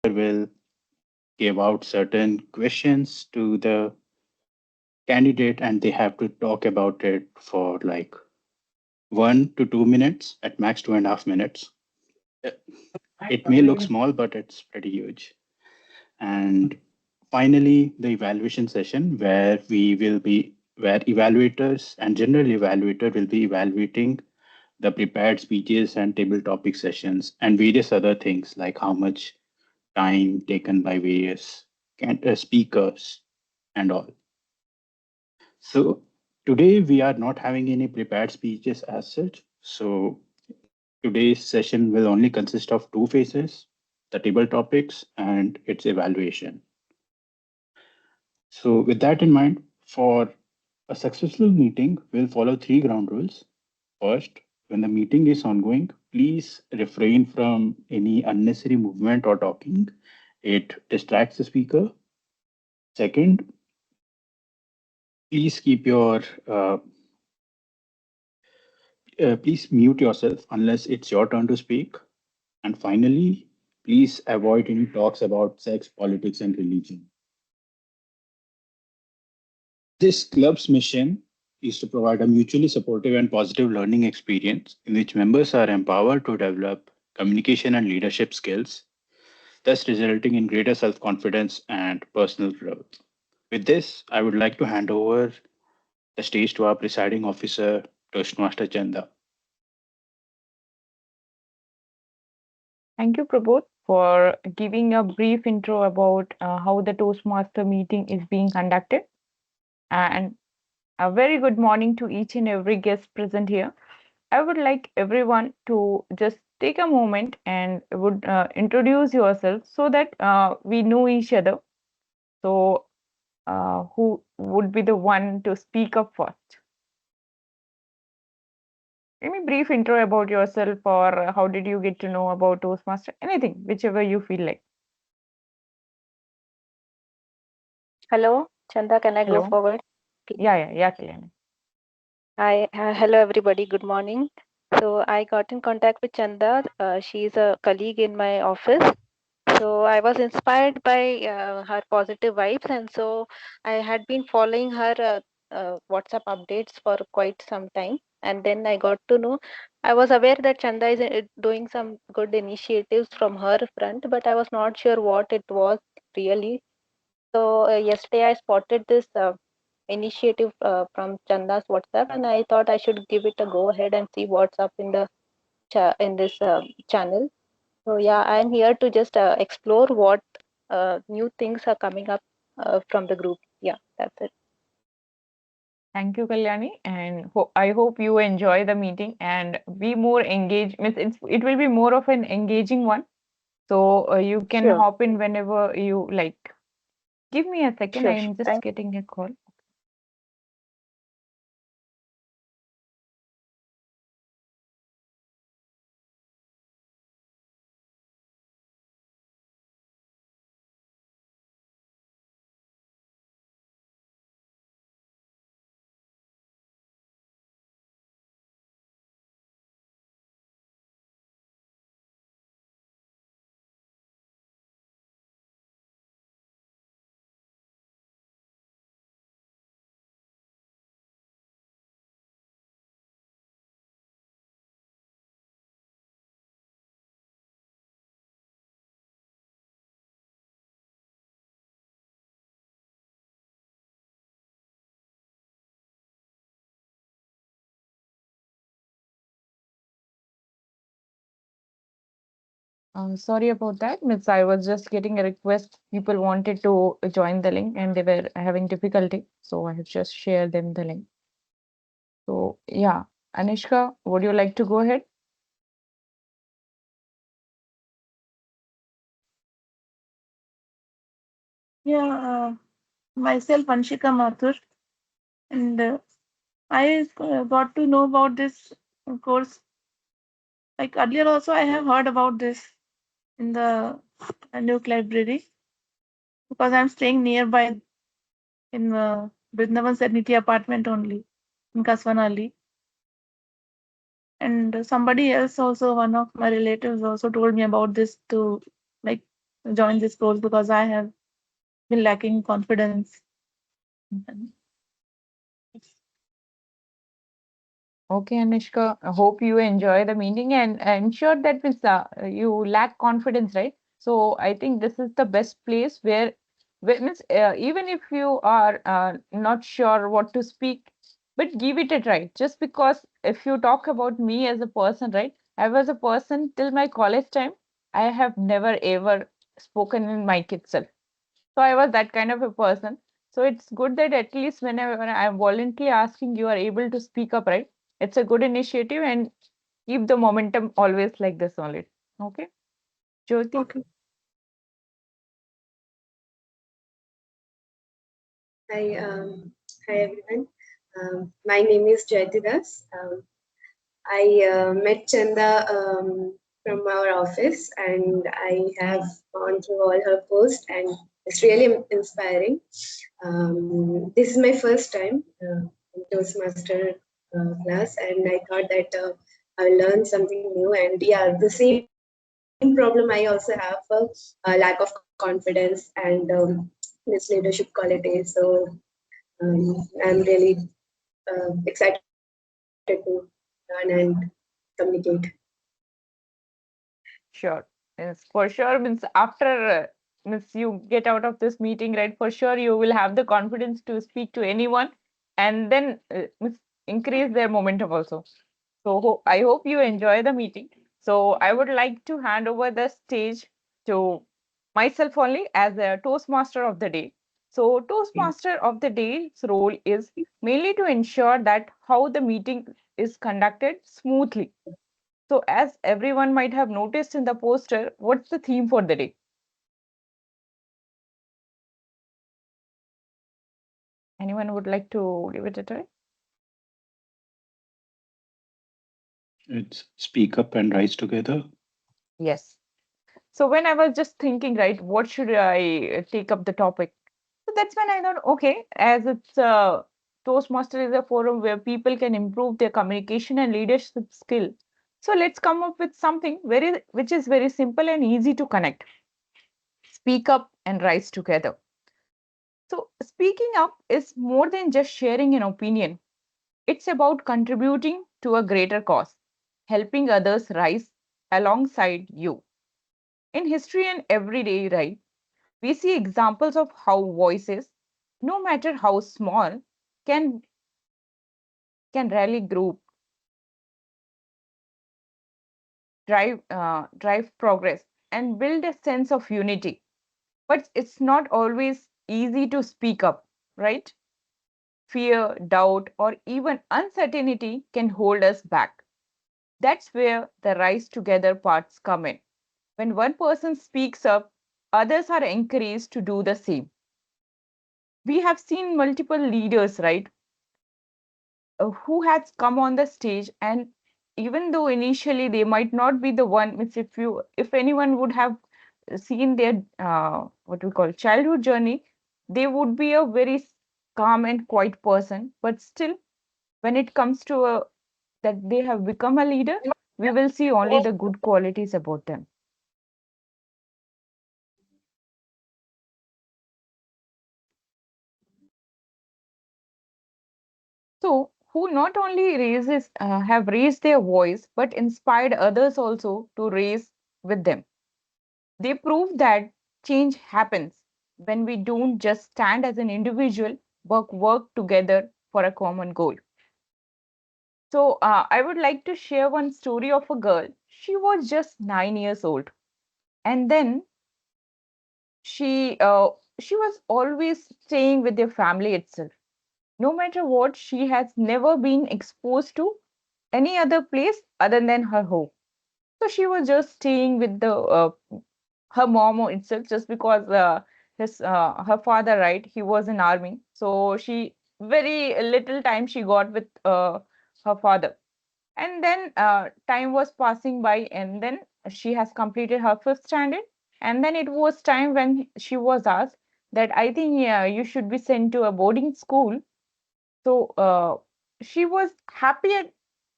will give out certain questions to the candidate and they have to talk about it for like 1 to 2 minutes, at max 2.5 minutes. Uh, It may look small, but it's pretty huge. And finally, the evaluation session where evaluators and general evaluator will be evaluating the prepared speeches and table topic sessions and various other things like how much time taken by various speakers and all. So today we are not having any prepared speeches as such. So today's session will only consist of two phases, the table topics and its evaluation. So with that in mind, for a successful meeting, we'll follow three ground rules. First, when the meeting is ongoing, please refrain from any unnecessary movement or talking. It distracts the speaker. Second, please keep your please mute yourself unless it's your turn to speak. And finally, please avoid any talks about sex, politics, and religion. This club's mission is to provide a mutually supportive and positive learning experience in which members are empowered to develop communication and leadership skills, thus resulting in greater self confidence and personal growth. With this, I would like to hand over the stage to our presiding officer, Toastmaster Chanda. Thank you, Prabodh, for giving a brief intro about how the Toastmaster meeting is being conducted. And a very good morning to each and every guest present here. I would like everyone to just take a moment and would introduce yourself so that we know each other. So, who would be the one to speak up first? Any brief intro about yourself, or how did you get to know about Toastmaster? Anything, whichever you feel like. Hello, Chanda, can I go Hello. forward? Yeah, Kalyani. Hi, hello everybody, good morning. So I got in contact with Chanda. She's a colleague in my office. So I was inspired by her positive vibes, and so I had been following her WhatsApp updates for quite some time. And then I got to know, I was aware that Chanda is doing some good initiatives from her front, but I was not sure what it was really. So yesterday I spotted this initiative from Chanda's WhatsApp, and I thought I should give it a go ahead and see what's up in the in this channel. So yeah, I'm here to just explore what new things are coming up from the group. Yeah, that's it. Thank you, Kalyani, and I hope you enjoy the meeting and be more engaged. Means it will be more of an engaging one. So you can Sure, hop in whenever you like. Give me a second. I sure, am sure. just getting a call. Sorry about that, Miss. I was just getting a request. People wanted to join the link and they were having difficulty. So I have just shared them the link. So yeah, Anishka, would you like to go ahead? Yeah, myself Anshika Mathur, and I got to know about this course. Like earlier, also I have heard about this in the Nuke Library because I'm staying nearby in Brindavan Serenity apartment only in Kasvanali. And somebody else also, one of my relatives also told me about this to like join this course because I have been lacking confidence. Okay, Anushka, I hope you enjoy the meeting and ensure that means, you lack confidence, right? So I think this is the best place where means even if you are not sure what to speak, but give it a try. Just because if you talk about me as a person, right? I was a person till my college time. I have never ever spoken in mic itself. So I was that kind of a person. So it's good that at least whenever I'm voluntarily asking, you are able to speak up, right? It's a good initiative and keep the momentum always like this only. Okay, Jyoti? Okay. Hi, hi everyone. My name is Jayati Das. I met Chanda from our office, and I have gone through all her posts, and it's really inspiring. This is my first time in Toastmaster class, and I thought that I'll learn something new. And yeah, the same problem I also have lack of confidence and this leadership quality. So I'm really excited to learn and communicate. Sure. Yes, for sure. Means after means you get out of this meeting, right? For sure, you will have the confidence to speak to anyone, and then means increase their momentum also. So I hope you enjoy the meeting. So I would like to hand over the stage to myself only as a Toastmaster of the day. So Toastmaster of the day's role is mainly to ensure that how the meeting is conducted smoothly. So, as everyone might have noticed in the poster, what's the theme for the day? Anyone would like to give it a try? It's speak up and rise together. Yes. So, when I was just thinking, right, what should I take up the topic? So, that's when I thought, okay, as it's Toastmaster is a forum where people can improve their communication and leadership skill. So, let's come up with something which is very simple and easy to connect. Speak up and rise together. So, speaking up is more than just sharing an opinion. It's about contributing to a greater cause, helping others rise alongside you. In history and everyday life, we see examples of how voices, no matter how small, can can rally group, drive progress, and build a sense of unity. But it's not always easy to speak up, right? Fear, doubt, or even uncertainty can hold us back. That's where the rise together parts come in. When one person speaks up, others are encouraged to do the same. We have seen multiple leaders, right, who has come on the stage, and even though initially they might not be the one, means if anyone would have seen their what we call childhood journey, they would be a very calm and quiet person. But still, when it comes to that they have become a leader, we will see only the good qualities about them. So, who not only have raised their voice, but inspired others also to raise with them. They prove that change happens when we don't just stand as an individual, but work together for a common goal. So, I would like to share one story of a girl. She was just 9 years old, and then she was always staying with their family itself. No matter what, she has never been exposed to any other place other than her home. So she was just staying with the her mom itself, just because his her father, right, he was in army. So she very little time she got with her father. And then time was passing by, and then she has completed her fifth standard. And then it was time when she was asked that I think, yeah, you should be sent to a boarding school. So she was happy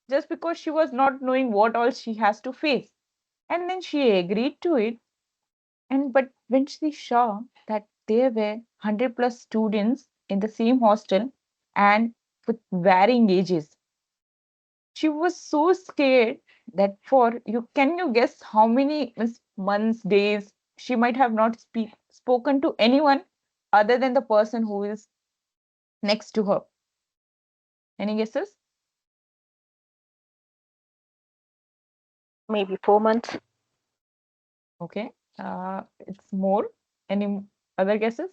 just because she was not knowing what all she has to face. And then she agreed to it. But when she saw that there were 100 plus students in the same hostel and with varying ages, she was so scared that for you, can you guess how many months, days she might have not spoken to anyone other than the person who is next to her? Any guesses? Maybe 4 months. Okay, it's more. Any other guesses?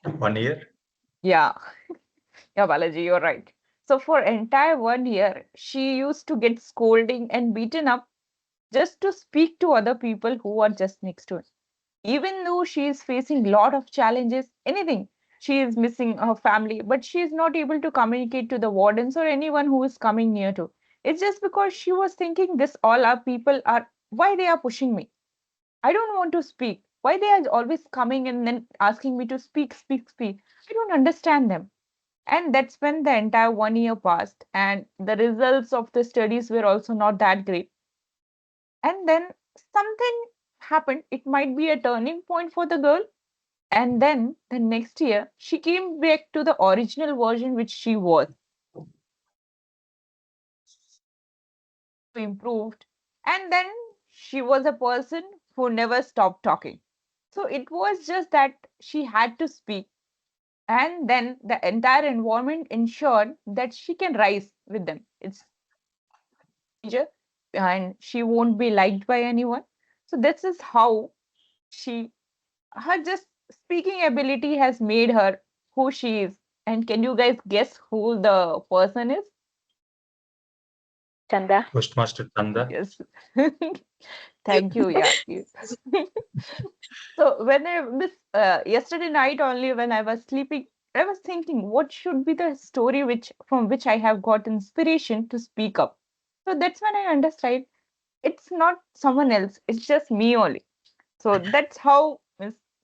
1 year. Yeah, yeah, Balaji, you're right. So for entire 1 year, she used to get scolding and beaten up just to speak to other people who are just next to her. Even though she is facing lot of challenges, anything, she is missing her family, but she is not able to communicate to the wardens or anyone who is coming near to. It's just because she was thinking this all our people are why they are pushing me. I don't want to speak. Why they are always coming and then asking me to speak, speak, speak. I don't understand them. And that's when the entire 1 year passed, and the results of the studies were also not that great. And then something happened. It might be a turning point for the girl. And then the next year, she came back to the original version which she was, improved. And then she was a person who never stopped talking. So it was just that she had to speak. And then the entire environment ensured that she can rise with them. It's major and she won't be liked by anyone. So this is how she her just speaking ability has made her who she is. And can you guys guess who the person is? Chanda. Toastmaster Chanda. Yes. Thank you. Yeah. So when I this yesterday night only when I was sleeping, I was thinking what should be the story which from which I have got inspiration to speak up. So that's when I understand it's not someone else, it's just me only. So that's how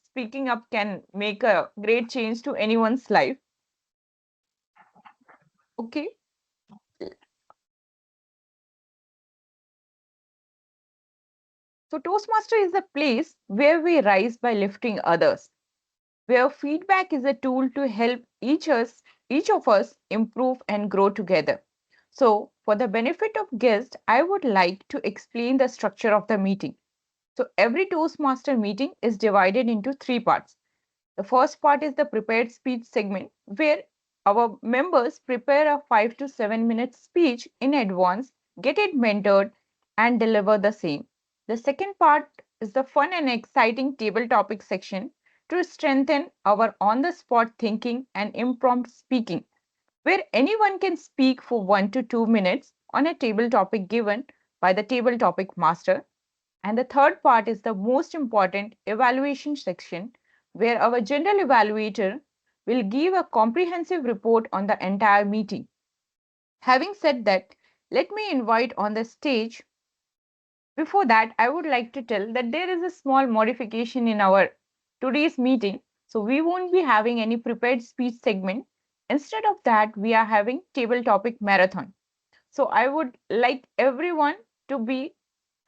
speaking up can make a great change to anyone's life. Okay. So Toastmaster is a place where we rise by lifting others, where feedback is a tool to help each of us improve and grow together. So for the benefit of guests, I would like to explain the structure of the meeting. So every Toastmaster meeting is divided into three parts. The first part is the prepared speech segment, where our members prepare a 5 to 7 minute speech in advance, get it mentored, and deliver the same. The second part is the fun and exciting table topic section to strengthen our on the spot thinking and impromptu speaking, where anyone can speak for 1 to 2 minutes on a table topic given by the table topic master. And the third part is the most important evaluation section, where our general evaluator will give a comprehensive report on the entire meeting. Having said that, let me invite on the stage. Before that, I would like to tell that there is a small modification in our today's meeting. So we won't be having any prepared speech segment. Instead of that, we are having table topic marathon. So I would like everyone to be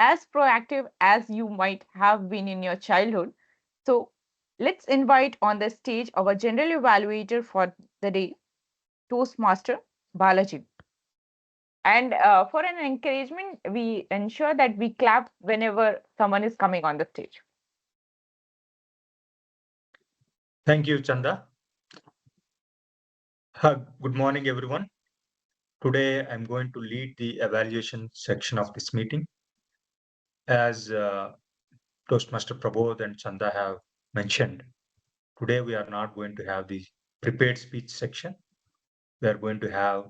as proactive as you might have been in your childhood. So let's invite on the stage our general evaluator for the day, Toastmaster Balaji. And for an encouragement, we ensure that we clap whenever someone is coming on the stage. Thank you, Chanda. Good morning, everyone. Today, I'm going to lead the evaluation section of this meeting. As Toastmaster Prabodh and Chanda have mentioned, today we are not going to have the prepared speech section. We are going to have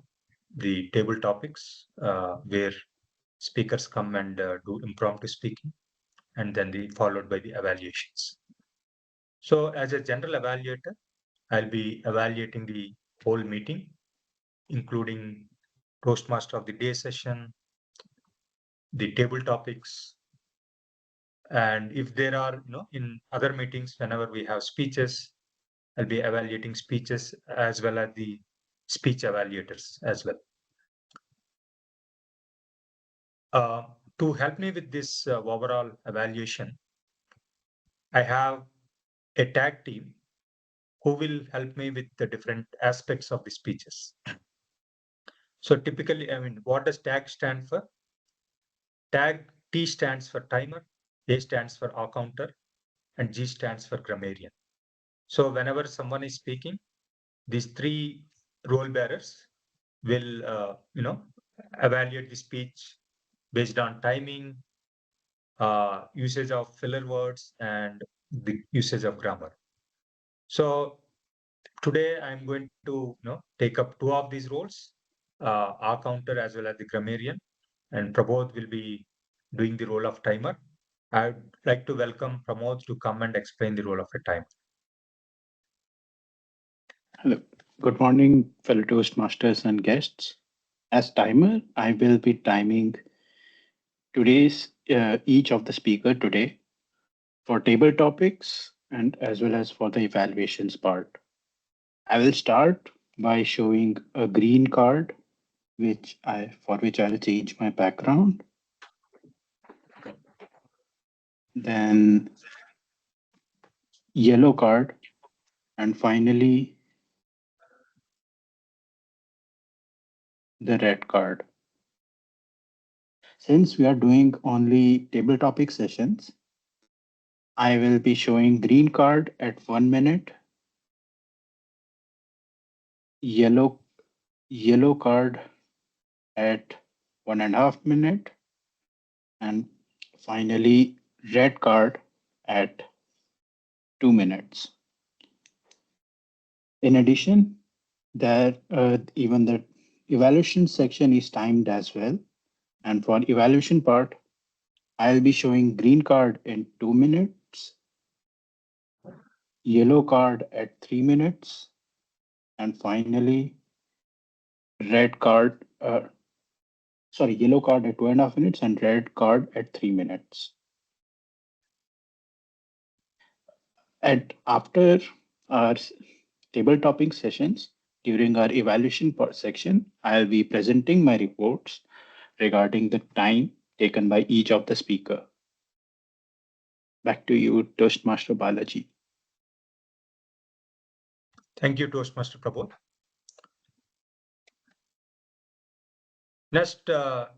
the table topics where speakers come and do impromptu speaking, and then followed by the evaluations. So as a general evaluator, I'll be evaluating the whole meeting, including Toastmaster of the Day session, the table topics, and if there are, in other meetings, whenever we have speeches, I'll be evaluating speeches as well as the speech evaluators as well. To help me with this overall evaluation, I have a tag team who will help me with the different aspects of the speeches. So typically, what does tag stand for? Tag T stands for timer, A stands for R counter, and G stands for grammarian. So whenever someone is speaking, these three role bearers will, evaluate the speech based on timing, usage of filler words, and the usage of grammar. So today I'm going to take up two of these roles, R counter as well as the grammarian, and Prabodh will be doing the role of timer. I'd like to welcome Pramod to come and explain the role of a timer. Hello. Good morning, fellow Toastmasters and guests. As timer, I will be timing today's each of the speaker today for table topics and as well as for the evaluations part. I will start by showing a green card, for which I'll change my background. Then yellow card, and finally the red card. Since we are doing only table topic sessions, I will be showing green card at 1 minute, yellow card at 1.5 minute, and finally red card at 2 minutes. In addition, even the evaluation section is timed as well. And for evaluation part, I'll be showing green card in 2 minutes, yellow card at 3 minutes, and finally yellow card at 2.5 minutes and red card at 3 minutes. After our table topping sessions, during our evaluation part section, I'll be presenting my reports regarding the time taken by each of the speaker. Back to you, Toastmaster Balaji. Thank you, Toastmaster Prabodh. Next,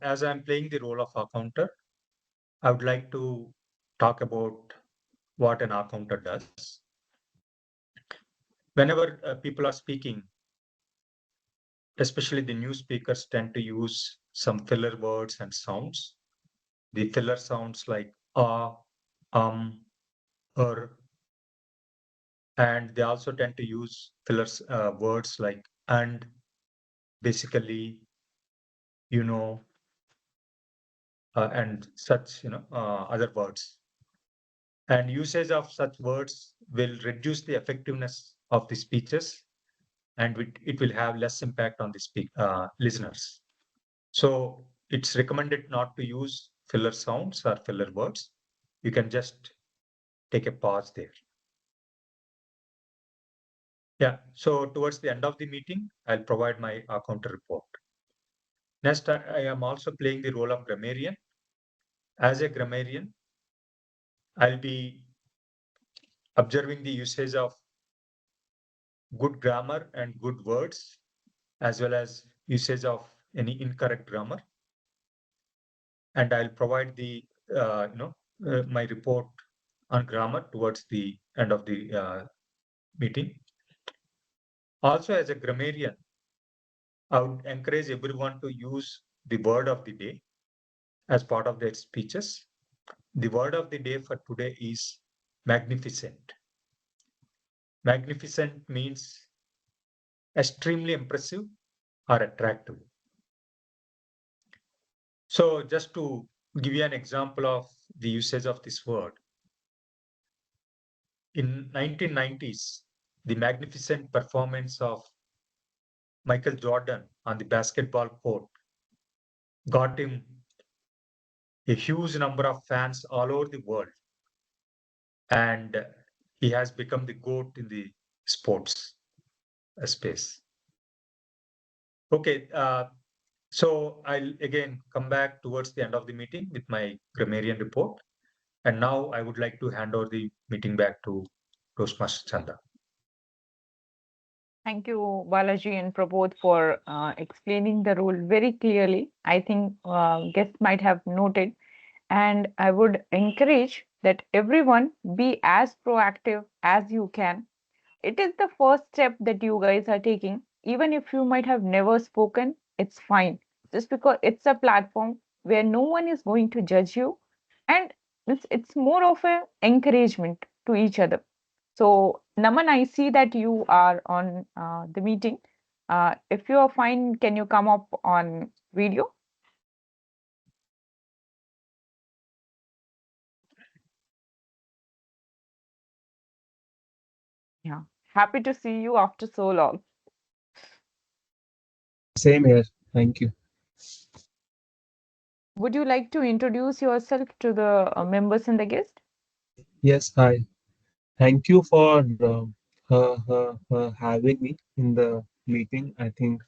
as I'm playing the role of R counter, I would like to talk about what an R counter does. Whenever people are speaking, especially the new speakers tend to use some filler words and sounds. The filler sounds like or, and they also tend to use fillers words like and, basically, and such other words. And usage of such words will reduce the effectiveness of the speeches, and it will have less impact on the listeners. So it's recommended not to use filler sounds or filler words. You can just take a pause there. Yeah, so towards the end of the meeting, I'll provide my counter report. Next, I am also playing the role of grammarian. As a grammarian, I'll be observing the usage of good grammar and good words, as well as usage of any incorrect grammar. And I'll provide my report on grammar towards the end of the meeting. Also, as a grammarian, I would encourage everyone to use the word of the day as part of their speeches. The word of the day for today is magnificent. Magnificent means extremely impressive or attractive. So just to give you an example of the usage of this word, in 1990s, the magnificent performance of Michael Jordan on the basketball court got him a huge number of fans all over the world. And he has become the GOAT in the sports space. Okay, so I'll again come back towards the end of the meeting with my grammarian report. And now I would like to hand over the meeting back to Toastmaster Chanda. Thank you, Balaji and Prabodh, for explaining the rule very clearly. I think guests might have noted, and I would encourage that everyone be as proactive as you can. It is the first step that you guys are taking. Even if you might have never spoken, it's fine. Just because it's a platform where no one is going to judge you, and it's more of an encouragement to each other. So, Naman, I see that you are on the meeting. If you are fine, can you come up on video? Yeah. Happy to see you after so long. Same here. Thank you. Would you like to introduce yourself to the members and the guest? Yes, hi. Thank you for having me in the meeting. I think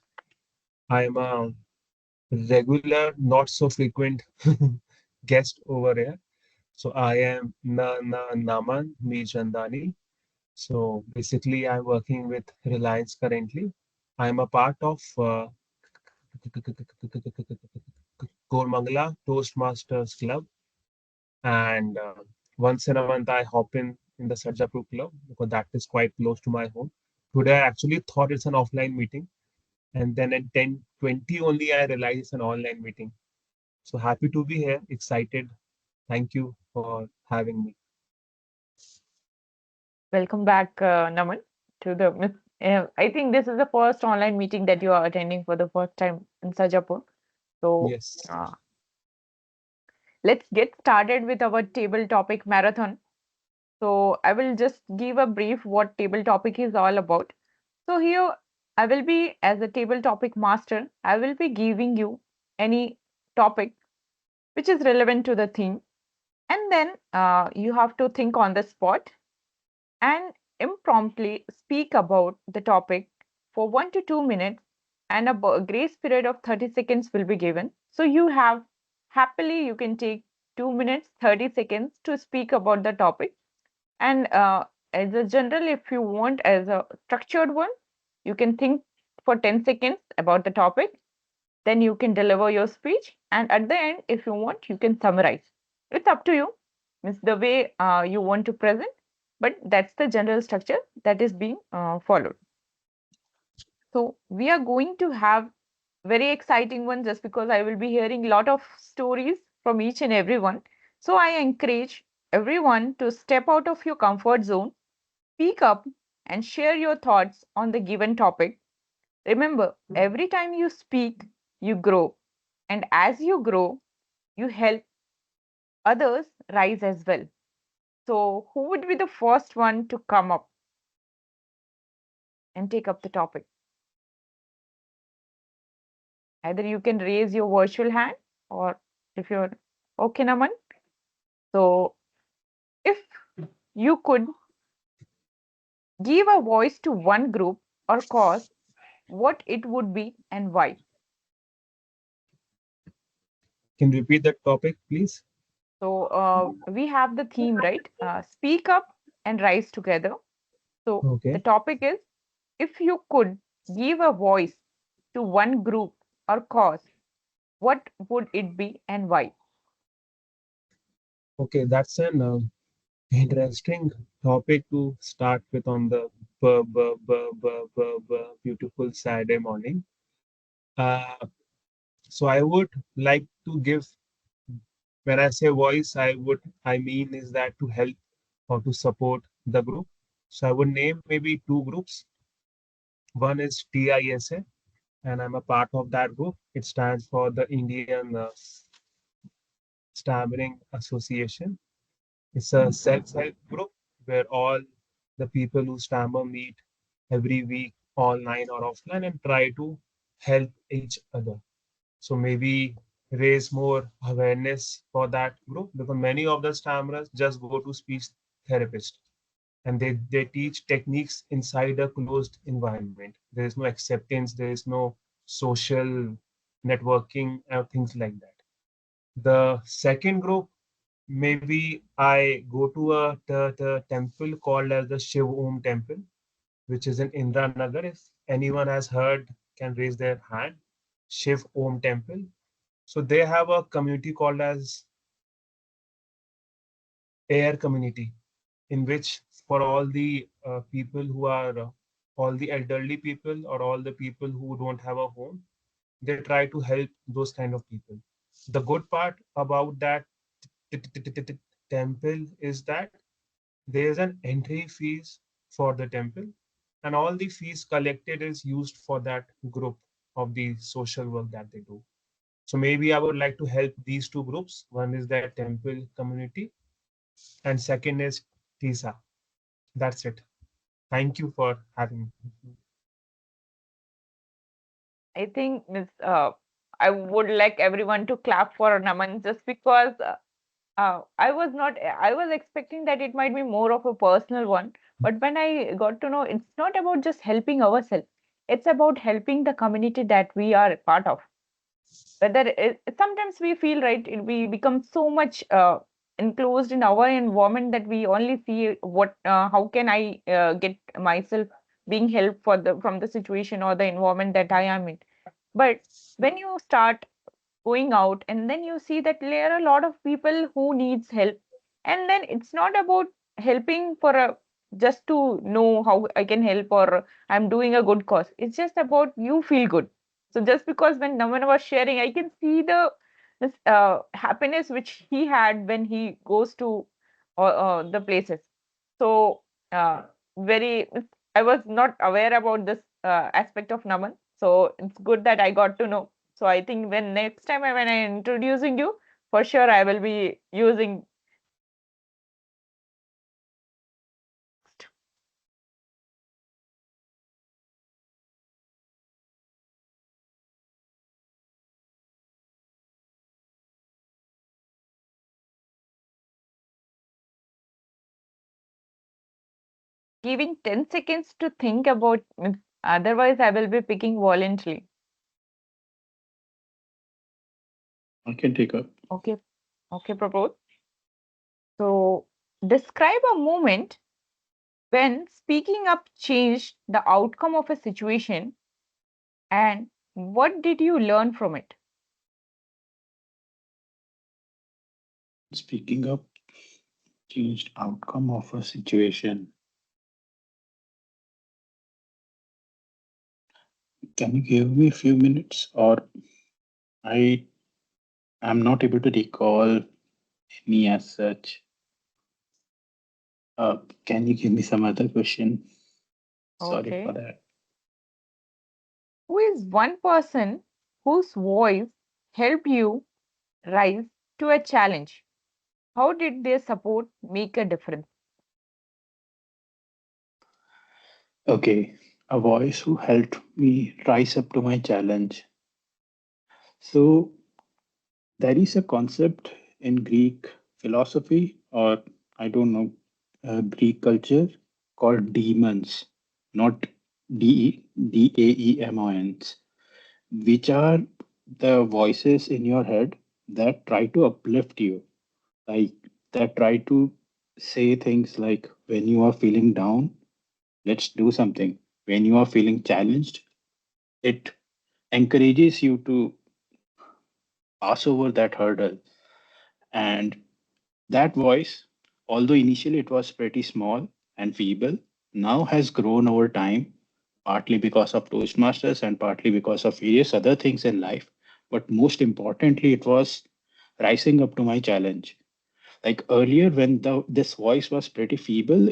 I'm a regular, not so frequent guest over here. So I am Naman Chandani. So basically, I'm working with Reliance currently. I'm a part of Mangala Toastmasters Club, and once in a month I hop in the Sarjapura club because that is quite close to my home. Today I actually thought it's an offline meeting, and then at 10:20 only I realized it's an online meeting. So happy to be here, excited. Thank you for having me. Welcome back, Naman, to the. I think this is the first online meeting that you are attending for the first time in Sarjapur. So Yes. let's get started with our table topic marathon. So I will just give a brief what table topic is all about. So here I will be as a table topic master. I will be giving you any topic which is relevant to the theme, and then you have to think on the spot and impromptu speak about the topic for 1 to 2 minutes, and a grace period of 30 seconds will be given. So you have happily you can take 2 minutes 30 seconds to speak about the topic. And as a general, if you want as a structured one, you can think for 10 seconds about the topic, then you can deliver your speech, and at the end, if you want, you can summarize. It's up to you. It's the way you want to present, but that's the general structure that is being followed. So we are going to have very exciting one just because I will be hearing a lot of stories from each and everyone. So I encourage everyone to step out of your comfort zone, speak up, and share your thoughts on the given topic. Remember, every time you speak, you grow. And as you grow, you help others rise as well. So, who would be the first one to come up and take up the topic? Either you can raise your virtual hand, or if you're okay, Naman. So, if you could give a voice to one group or cause, what it would be and why? Can you repeat that topic, please? So, we have the theme, right? Speak up and rise together. So, the Okay. topic is, if you could give a voice to one group or cause, what would it be and why? Okay, that's an interesting topic to start with on the beautiful Saturday morning. Uh, so I would like to give, when I say voice, I mean is that to help or to support the group. So I would name maybe two groups. One is TISA, and I'm a part of that group. It stands for the Indian Stammering Association. It's a self-help group where all the people who stammer meet every week, online or offline, and try to help each other. So maybe raise more awareness for that group because many of the stammerers just go to speech therapist and they teach techniques inside a closed environment. There is no acceptance, there is no social networking, things like that. The second group maybe I go to a temple called as the Shiv Om temple, which is in Indra Nagar. If anyone has heard, can raise their hand. Shiv Om temple. So they have a community called as Air Community, in which for all the people who are all the elderly people or all the people who don't have a home, they try to help those kind of people. The good part about that temple is that there is an entry fees for the temple, and all the fees collected is used for that group of the social work that they do. So maybe I would like to help these two groups. One is the temple community, and second is TISA. That's it. Thank you for having me. I think I would like everyone to clap for Naman just because I was not, I was expecting that it might be more of a personal one. But when I got to know it's not about just helping ourselves, it's about helping the community that we are a part of. Whether sometimes we feel right, we become so much enclosed in our environment that we only see what, how can I get myself being helped for the from the situation or the environment that I am in. But when you start going out and then you see that there are a lot of people who needs help, and then it's not about helping for a just to know how I can help or I'm doing a good cause. It's just about you feel good. So just because when Naman was sharing, I can see the this happiness which he had when he goes to the places. So very, I was not aware about this aspect of Naman. So it's good that I got to know. So I think when next time when I introducing you, for sure I will be using. Giving 10 seconds to think about, otherwise I will be picking voluntarily. I can take up. Okay, okay, propose. So describe a moment when speaking up changed the outcome of a situation, and what did you learn from it? Speaking up changed outcome of a situation. Can you give me a few minutes, or I am not able to recall any as such. Can you give me some other question? Sorry for Okay. that. Who is one person whose voice helped you rise to a challenge? How did their support make a difference? Okay, a voice who helped me rise up to my challenge. So there is a concept in Greek philosophy, or I don't know, Greek culture called demons, not Daemons, which are the voices in your head that try to uplift you, like that try to say things like, when you are feeling down, let's do something. When you are feeling challenged, it encourages you to pass over that hurdle. And that voice, although initially it was pretty small and feeble, now has grown over time, partly because of Toastmasters and partly because of various other things in life. But most importantly, it was rising up to my challenge. Like earlier, when this voice was pretty feeble,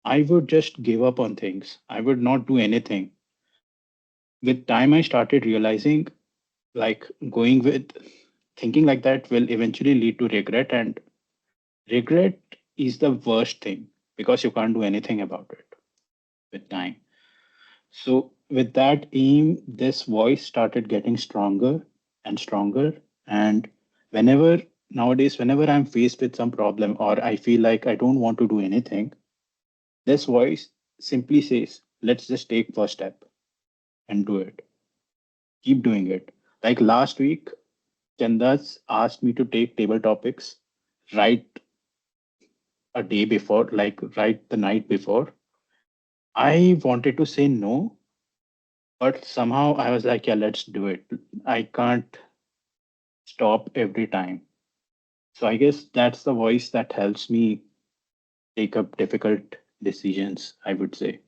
I would just give up on things. I would not do anything. With time, I started realizing like going with thinking like that will eventually lead to regret, and regret is the worst thing because you can't do anything about it with time. So with that aim, this voice started getting stronger and stronger. And whenever nowadays, whenever I'm faced with some problem or I feel like I don't want to do anything, this voice simply says, let's just take first step and do it. Keep doing it. Like last week, Chandas asked me to take table topics, right a day before, like right the night before. I wanted to say no, but somehow I was like, yeah, let's do it. I can't stop every time. So I guess that's the voice that helps me take up difficult decisions, I would say.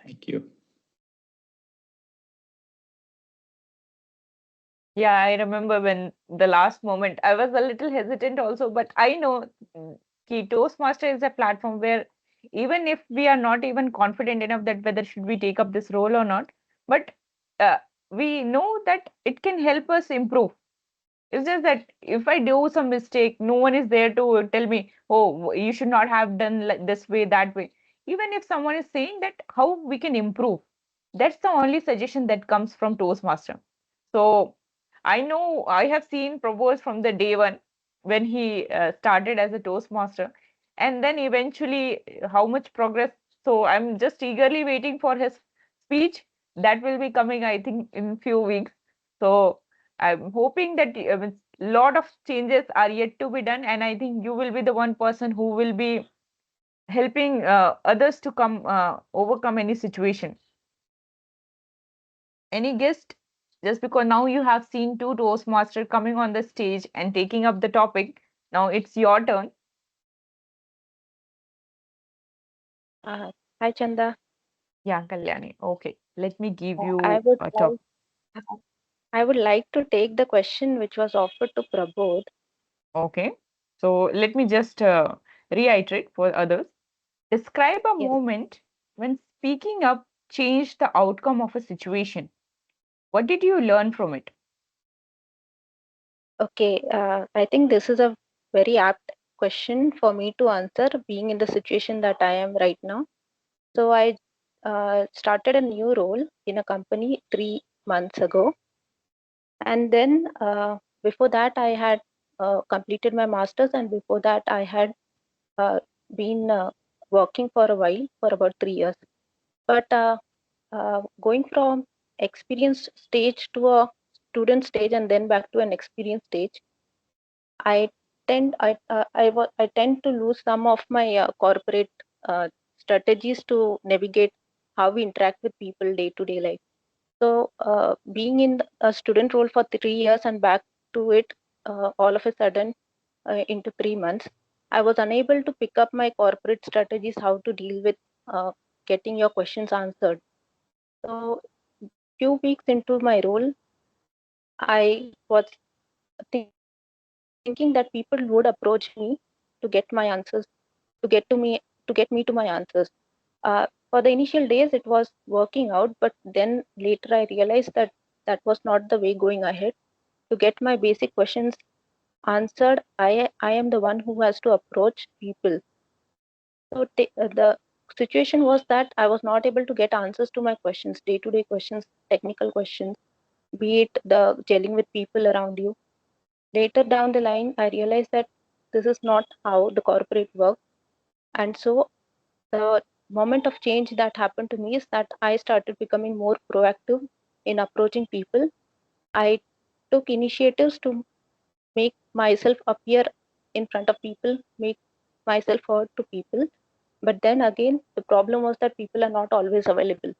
Thank you. Yeah, I remember when the last moment I was a little hesitant also, but I know ki Toastmaster is a platform where even if we are not even confident enough that whether should we take up this role or not, but uh, we know that it can help us improve. It's just that if I do some mistake, no one is there to tell me, oh, you should not have done like this way, that way. Even if someone is saying that how we can improve, that's the only suggestion that comes from Toastmaster. So I know I have seen Prabhu from the day one when he started as a Toastmaster, and then eventually how much progress. So I'm just eagerly waiting for his speech that will be coming, I think, in few weeks. So I'm hoping that a lot of changes are yet to be done, and I think you will be the one person who will be helping others to come overcome any situation. Any guest? Just because now you have seen two Toastmasters coming on the stage and taking up the topic, now it's your turn. Hi, Chanda. Yeah, Kalyani. Okay, let me give I you would a top. like I would like to take the question which was offered to Prabodh. Okay, so let me just reiterate for others. Describe a Yes. moment when speaking up changed the outcome of a situation. What did you learn from it? Okay. I think this is a very apt question for me to answer, being in the situation that I am right now. So I started a new role in a company 3 months ago, and then before that I had completed my masters, and before that I had uh, been working for a while for about 3 years. But going from experienced stage to a student stage and then back to an experienced stage, I I tend to lose some of my corporate strategies to navigate how we interact with people day to day life. So being in a student role for 3 years and back to it all of a sudden into 3 months, I was unable to pick up my corporate strategies, how to deal with getting your questions answered. So few weeks into my role, I was thinking that people would approach me to get my answers, to get to me, to get me to my answers. For the initial days, it was working out, but then later I realized that that was not the way going ahead. To get my basic questions answered, I am the one who has to approach people. So the situation was that I was not able to get answers to my questions, day to day questions, technical questions, be it the gelling with people around you. Later down the line, I realized that this is not how the corporate works. And so the moment of change that happened to me is that I started becoming more proactive in approaching people. I took initiatives to make myself appear in front of people, make myself heard to people. But then again, the problem was that people are not always available.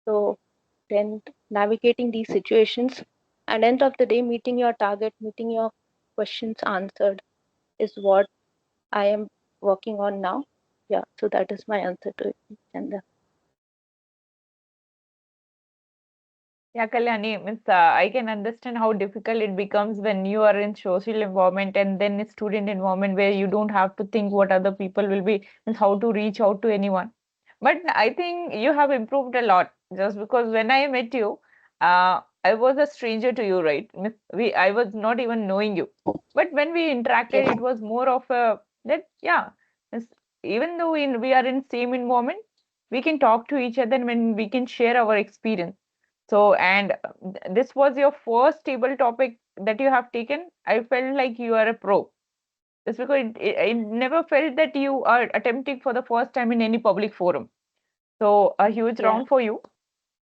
So then navigating these situations and end of the day, meeting your target, meeting your questions answered is what I am working on now. Yeah, so that is my answer to it, Chanda. Yeah, Kalyani, means I can understand how difficult it becomes when you are in social environment and then a student environment where you don't have to think what other people will be and how to reach out to anyone. But I think you have improved a lot just because when I met you, I was a stranger to you, right? Means I was not even knowing you. But when we interacted, Yes, it was more of a that yeah, means even though we are in same environment, we can talk to each other and when we can share our experience. So, and this was your first table topic that you have taken. I felt like you are a pro. Just because it never felt that you are attempting for the first time in any public forum. So, a huge yeah. round for you.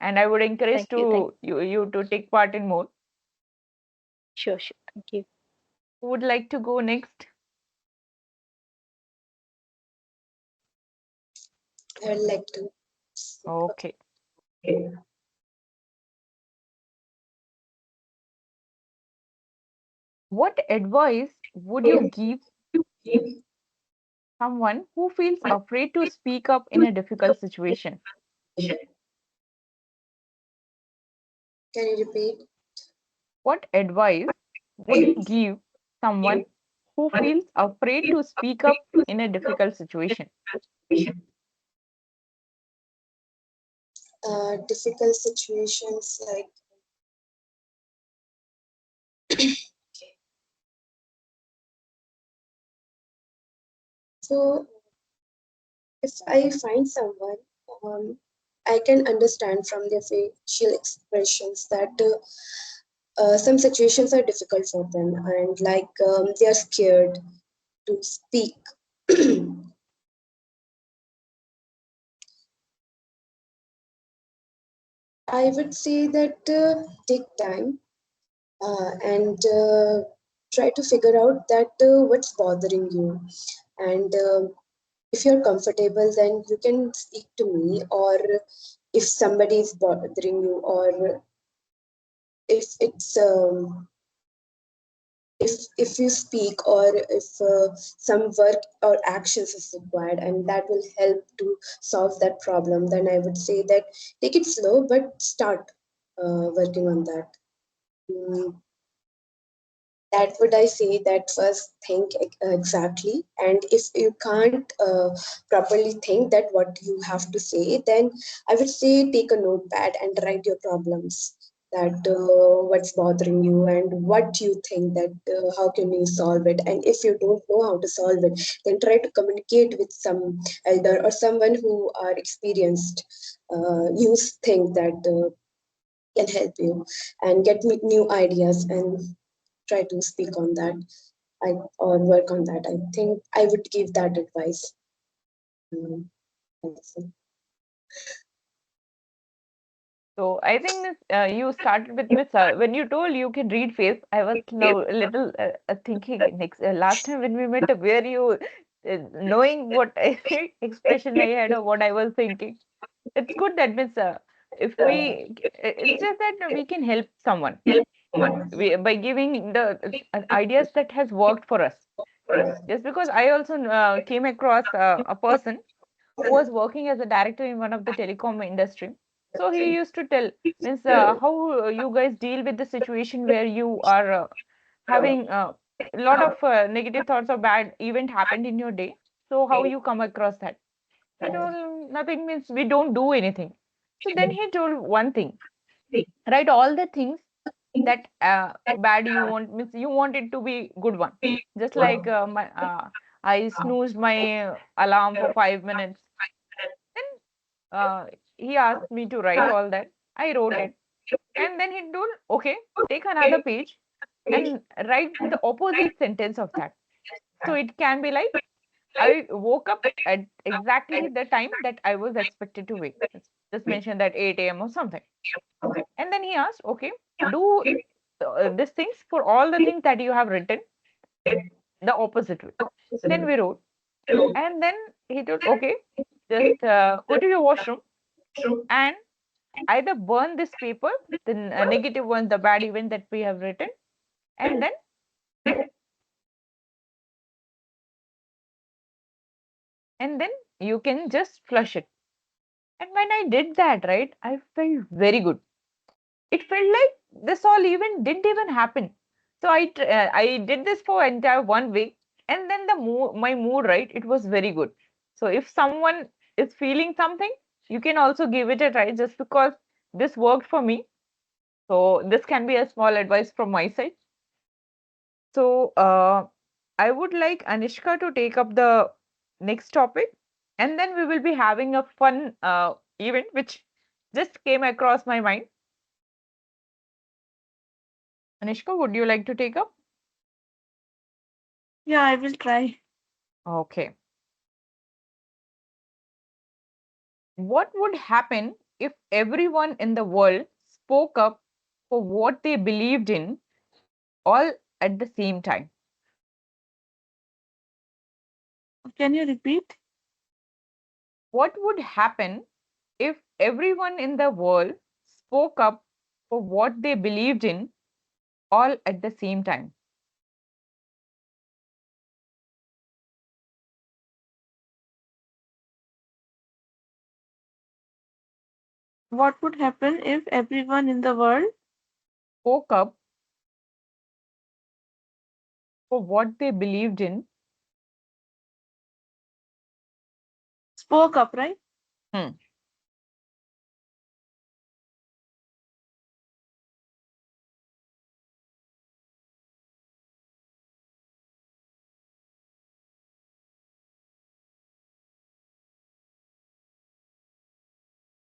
And I would encourage Thank you. Thank to you to take part in more. Sure, sure. Thank you. Who would like to go next? I'd like to. Okay. What advice would you give someone who feels afraid to speak up in a difficult situation? Can you repeat? What advice would you give someone who feels afraid to speak up in a difficult situation? Difficult situations like so. If I find someone, I can understand from their facial expressions that some situations are difficult for them, and like they are scared to speak. I would say that take time and try to figure out that what's bothering you, and if you're comfortable, then you can speak to me, or if somebody is bothering you, or if it's if you speak, or if some work or actions is required and that will help to solve that problem, then I would say that take it slow but start working on that. Mm, that would I say that first think exactly, and if you can't properly think that what you have to say, then I would say take a notepad and write your problems, that what's bothering you and what you think that how can you solve it, and if you don't know how to solve it, then try to communicate with some elder or someone who are experienced. You think that can help you and get new ideas and try to speak on that, or work on that. I think I would give that advice. That's it. So I think Miss, you started with Miss. When you told you can read face, I was now a little thinking next last time when we met, were you knowing what expression I had or what I was thinking? It's good that Miss, if we, it's just that we can help someone by giving the ideas that has worked for us. Just because I also came across a person who was working as a director in one of the telecom industry. So he used to tell, means how you guys deal with the situation where you are having a lot of negative thoughts or bad event happened in your day. So how you come across that? He told nothing, means we don't do anything. So then he told one thing, write all the things that bad you want, means you want it to be good one. Just like I snoozed my alarm for 5 minutes. Then he asked me to write all that. I wrote it. And then he told, okay, take another page and write the opposite sentence of that. So it can be like, I woke up at exactly the time that I was expected to wake. Just mention that 8 a.m. or something. And then he asked, okay, do these things for all the things that you have written the opposite way. Then we wrote. And then he told, okay, just go to your washroom and either burn this paper, the negative one, the bad event that we have written, and then you can just flush it. And when I did that, right, I felt very good. It felt like this all even didn't even happen. So I did this for entire 1 week, and then my mood, right, it was very good. So if someone is feeling something, you can also give it a try, just because this worked for me. So this can be a small advice from my side. So I would like Anishka to take up the next topic, and then we will be having a fun event which just came across my mind. Anishka, would you like to take up? Yeah, I will try. Okay. What would happen if everyone in the world spoke up for what they believed in all at the same time? Can you repeat? What would happen if everyone in the world spoke up for what they believed in all at the same time? What would happen if everyone in the world Spoke up for what they believed in. spoke up, right? Hmm.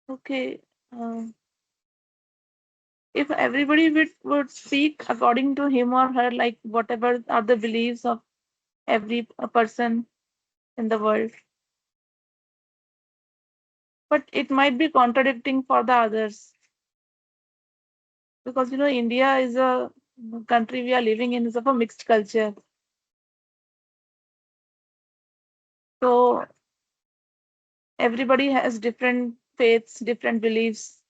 Okay. If everybody would speak according to him or her, like whatever are the beliefs of every person in the world, but it might be contradicting for the others, because India is a country we are living in, is of a mixed culture. So everybody has different faiths, different beliefs,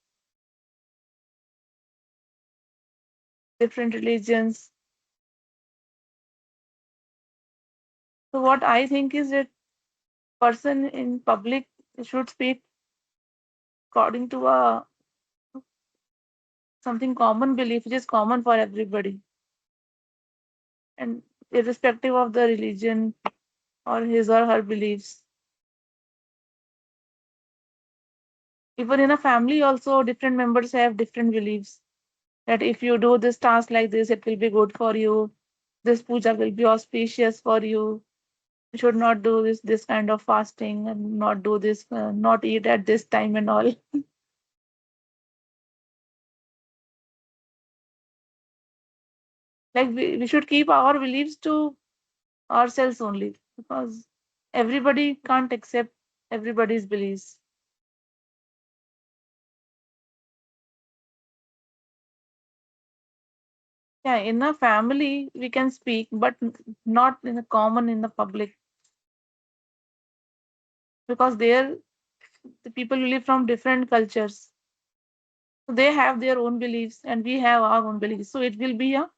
different religions. So what I think is that person in public should speak according to a something common belief, which is common for everybody, and irrespective of the religion or his or her beliefs. Even in a family, also different members have different beliefs. That if you do this task like this, it will be good for you. This puja will be auspicious for you. You should not do this kind of fasting and not do this, not eat at this time and all. Like we should keep our beliefs to ourselves only, because everybody can't accept everybody's beliefs. Yeah, in a family we can speak, but not in a common in the public, because there the people who live from different cultures. So they have their own beliefs and we have our own beliefs. So it will be a,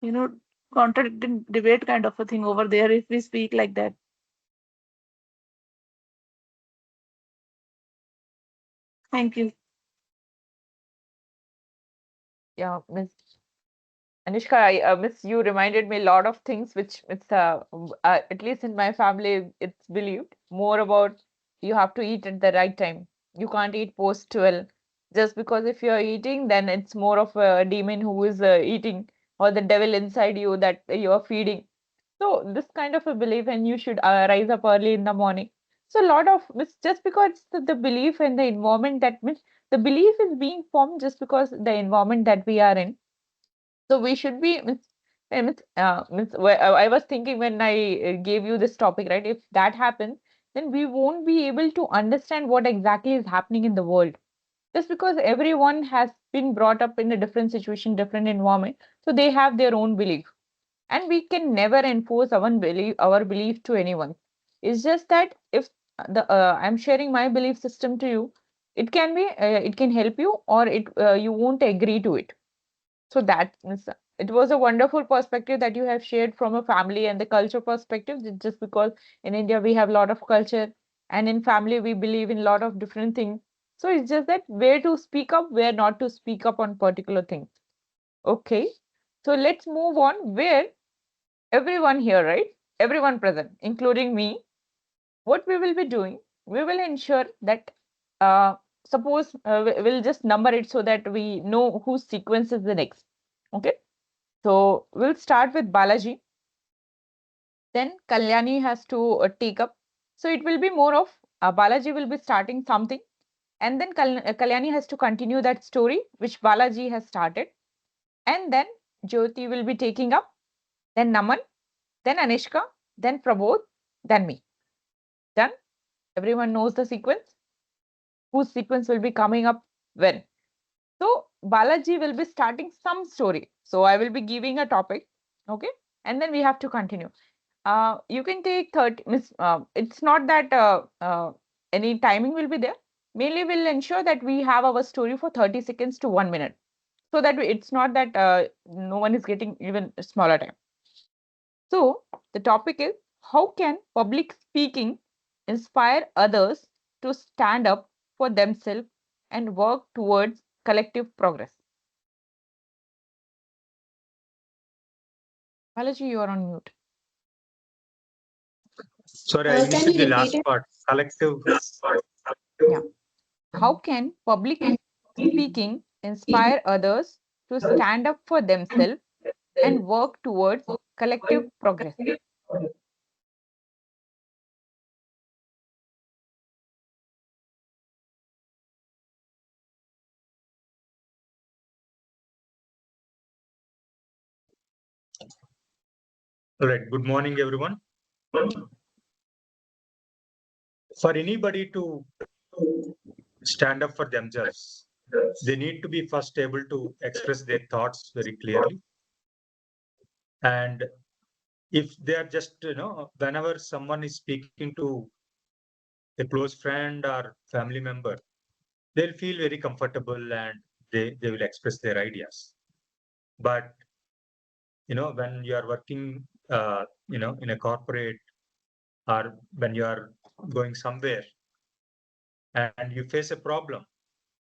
you know, contradicting debate kind of a thing over there if we speak like that. Thank you. Yeah, Miss Anushka, Miss, you reminded me a lot of things which it's at least in my family it's believed more about you have to eat at the right time. You can't eat post 12 just because if you're eating, then it's more of a demon who is eating or the devil inside you that you're feeding. So this kind of a belief, and you should rise up early in the morning. So a lot of just because it's the belief and the environment that means the belief is being formed just because the environment that we are in. So we should be I was thinking when I gave you this topic, right? If that happens, then we won't be able to understand what exactly is happening in the world. Just because everyone has been brought up in a different situation, different environment, so they have their own belief, and we can never enforce our belief to anyone. It's just that if the I'm sharing my belief system to you, it can help you, or you won't agree to it. So it was a wonderful perspective that you have shared from a family and the culture perspective, just because in India we have a lot of culture, and in family we believe in a lot of different things. So it's just that where to speak up, where not to speak up on particular things. Okay. So let's move on where everyone here, right? Everyone present, including me, what we will be doing, we will ensure that uh, suppose we'll just number it so that we know whose sequence is the next. Okay. So we'll start with Balaji. Then Kalyani has to take up. So it will be more of Balaji will be starting something, and then Kalyani has to continue that story which Balaji has started, and then Jyoti will be taking up, then Naman, then Anishka, then Prabodh, then me. Done? Everyone knows the sequence? Whose sequence will be coming up when? So Balaji will be starting some story. So I will be giving a topic, okay? And then we have to continue. You can take 30 minutes. It's not that any timing will be there. Mainly, we'll ensure that we have our story for 30 seconds to 1 minute, so that it's not that no one is getting even a smaller time. So the topic is, how can public speaking inspire others to stand up for themselves and work towards collective progress? Balaji, you are on mute. Sorry, I Can missed you the repeat last it? part. Collective. Yeah. How can public speaking inspire others to stand up for themselves and work towards collective progress? All right. Good morning, everyone. For anybody to stand up for themselves, they need to be first able to express their thoughts very clearly. And if they are just, whenever someone is speaking to a close friend or family member, they'll feel very comfortable and they will express their ideas. But, when you are working, in a corporate, or when you are going somewhere and you face a problem,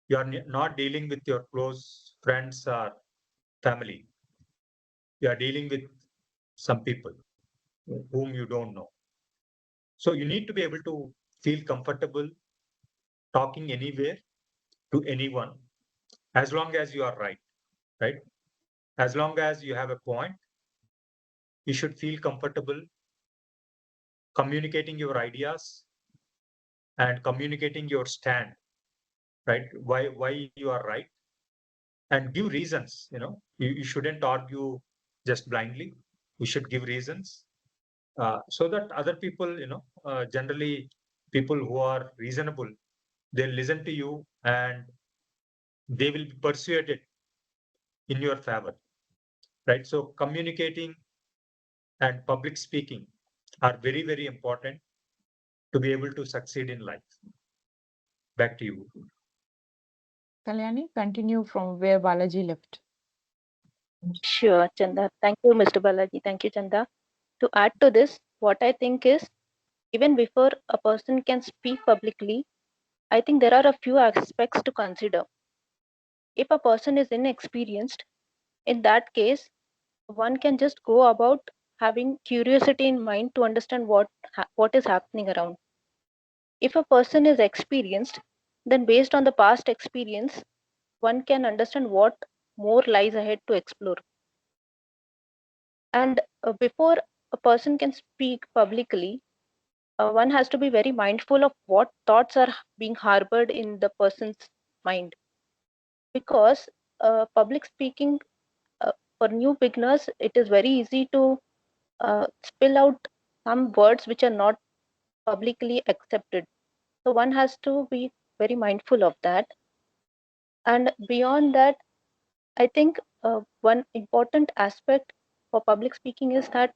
you are not dealing with your close friends or family. You are dealing with some people whom you don't know. So you need to be able to feel comfortable talking anywhere to anyone, as long as you are right? As long as you have a point, you should feel comfortable communicating your ideas and communicating your stand, right? Why you are right, and give reasons. You shouldn't argue just blindly. You should give reasons, so that other people, generally people who are reasonable, they'll listen to you and they will be persuaded in your favor, right? So communicating and public speaking are very, very important to be able to succeed in life. Back to you. Kalyani, continue from where Balaji left. Sure, Chanda. Thank you, Mr. Balaji. Thank you, Chanda. To add to this, what I think is, even before a person can speak publicly, I think there are a few aspects to consider. If a person is inexperienced, in that case, one can just go about having curiosity in mind to understand what is happening around. If a person is experienced, then based on the past experience, one can understand what more lies ahead to explore. And before a person can speak publicly, one has to be very mindful of what thoughts are being harbored in the person's mind. Because public speaking, for new beginners, it is very easy to spill out some words which are not publicly accepted. So one has to be very mindful of that. And beyond that, I think one important aspect for public speaking is that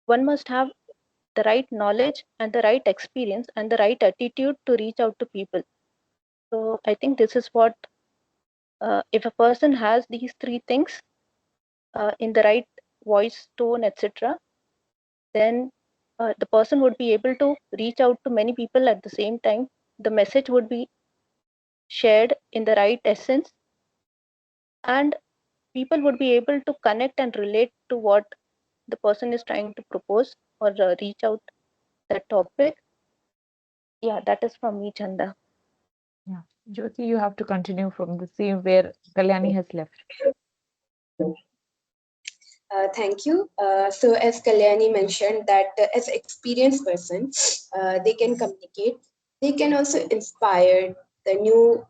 one must have the right knowledge and the right experience and the right attitude to reach out to people. So I think this is what, if a person has these three things in the right voice, tone, etc., then the person would be able to reach out to many people at the same time. The message would be shared in the right essence, and people would be able to connect and relate to what the person is trying to propose or reach out that topic. Yeah, that is from me, Chanda. Yeah. Jyoti, you have to continue from the same where Kalyani has left. Thank you. So as Kalyani mentioned that as experienced person, they can communicate. They can also inspire the new,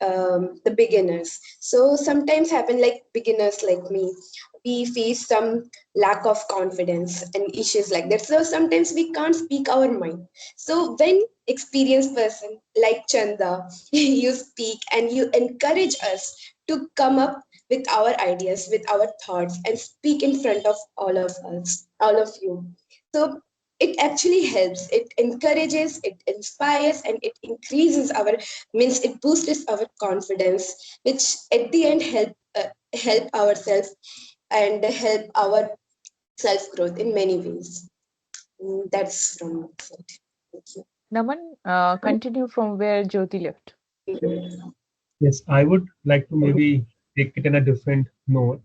the beginners. So sometimes happen like beginners like me, we face some lack of confidence and issues like that. So sometimes we can't speak our mind. So when experienced person like Chanda, you speak and you encourage us to come up with our ideas, with our thoughts, and speak in front of all of us, all of you. So it actually helps. It encourages, it inspires, and it increases it boosts our confidence, which at the end help ourselves and help our self growth in many ways. That's from my side. Thank you. Naman, continue from where Jyoti left. Yes, I would like to maybe take it in a different note.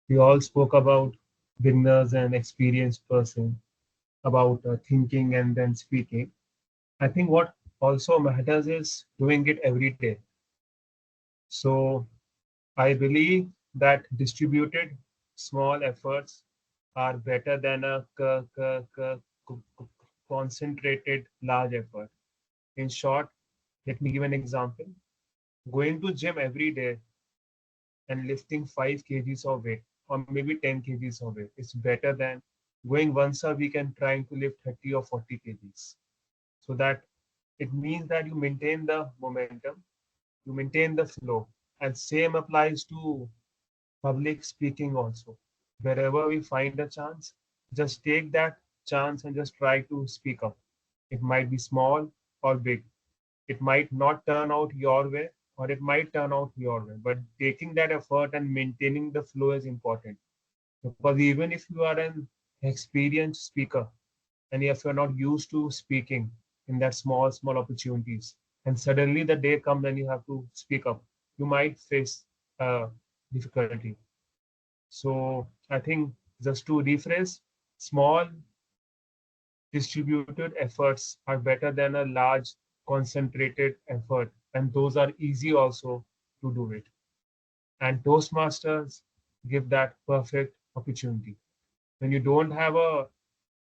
We all spoke about beginners and experienced person, about thinking and then speaking. I think what also matters is doing it every day. So I believe that distributed small efforts are better than a concentrated large effort. In short, let me give an example. Going to gym every day and lifting 5 kgs of weight or maybe 10 kgs of weight is better than going once a week and trying to lift 30 or 40 kgs. So that it means that you maintain the momentum, you maintain the flow. And same applies to public speaking also. Wherever we find a chance, just take that chance and just try to speak up. It might be small or big. It might not turn out your way or it might turn out your way, but taking that effort and maintaining the flow is important. Because even if you are an experienced speaker and if you're not used to speaking in that small opportunities, and suddenly the day comes and you have to speak up, you might face difficulty. So I think just to rephrase, small distributed efforts are better than a large concentrated effort, and those are easy also to do it. And Toastmasters give that perfect opportunity. When you don't have a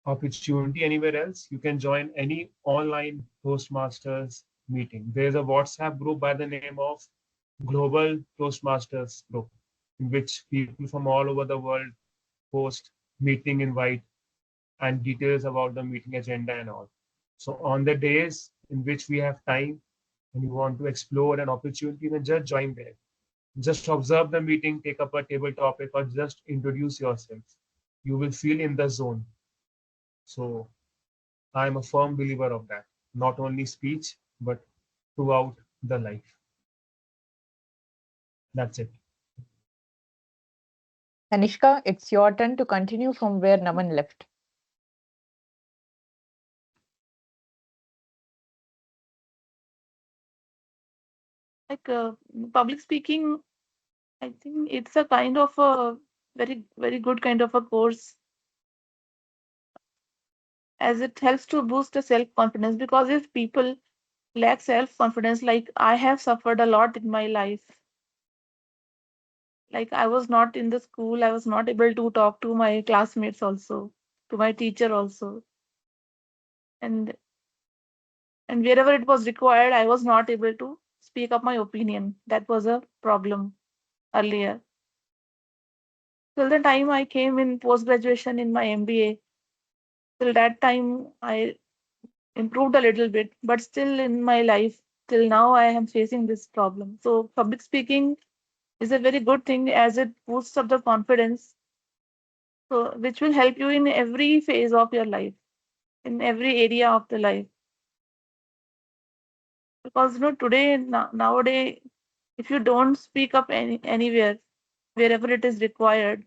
opportunity anywhere else, you can join any online Toastmasters meeting. There's a WhatsApp group by the name of Global Toastmasters Group, in which people from all over the world post meeting invite and details about the meeting agenda and all. So on the days in which we have time and you want to explore an opportunity, then just join there. Just observe the meeting, take up a table topic, or just introduce yourself. You will feel in the zone. So I'm a firm believer of that. Not only speech, but throughout the life. That's it. Anishka, it's your turn to continue from where Naman left. Like public speaking, I think it's a kind of a very good kind of a course, as it helps to boost the self confidence. Because if people lack self confidence, like I have suffered a lot in my life, like I was not in the school, I was not able to talk to my classmates also, to my teacher also, and wherever it was required, I was not able to speak up my opinion. That was a problem earlier. Till the time I came in post graduation in my MBA, till that time I improved a little bit, but still in my life till now I am facing this problem. So public speaking is a very good thing, as it boosts up the confidence, so which will help you in every phase of your life, in every area of the life. Because today nowadays, if you don't speak up anywhere, wherever it is required,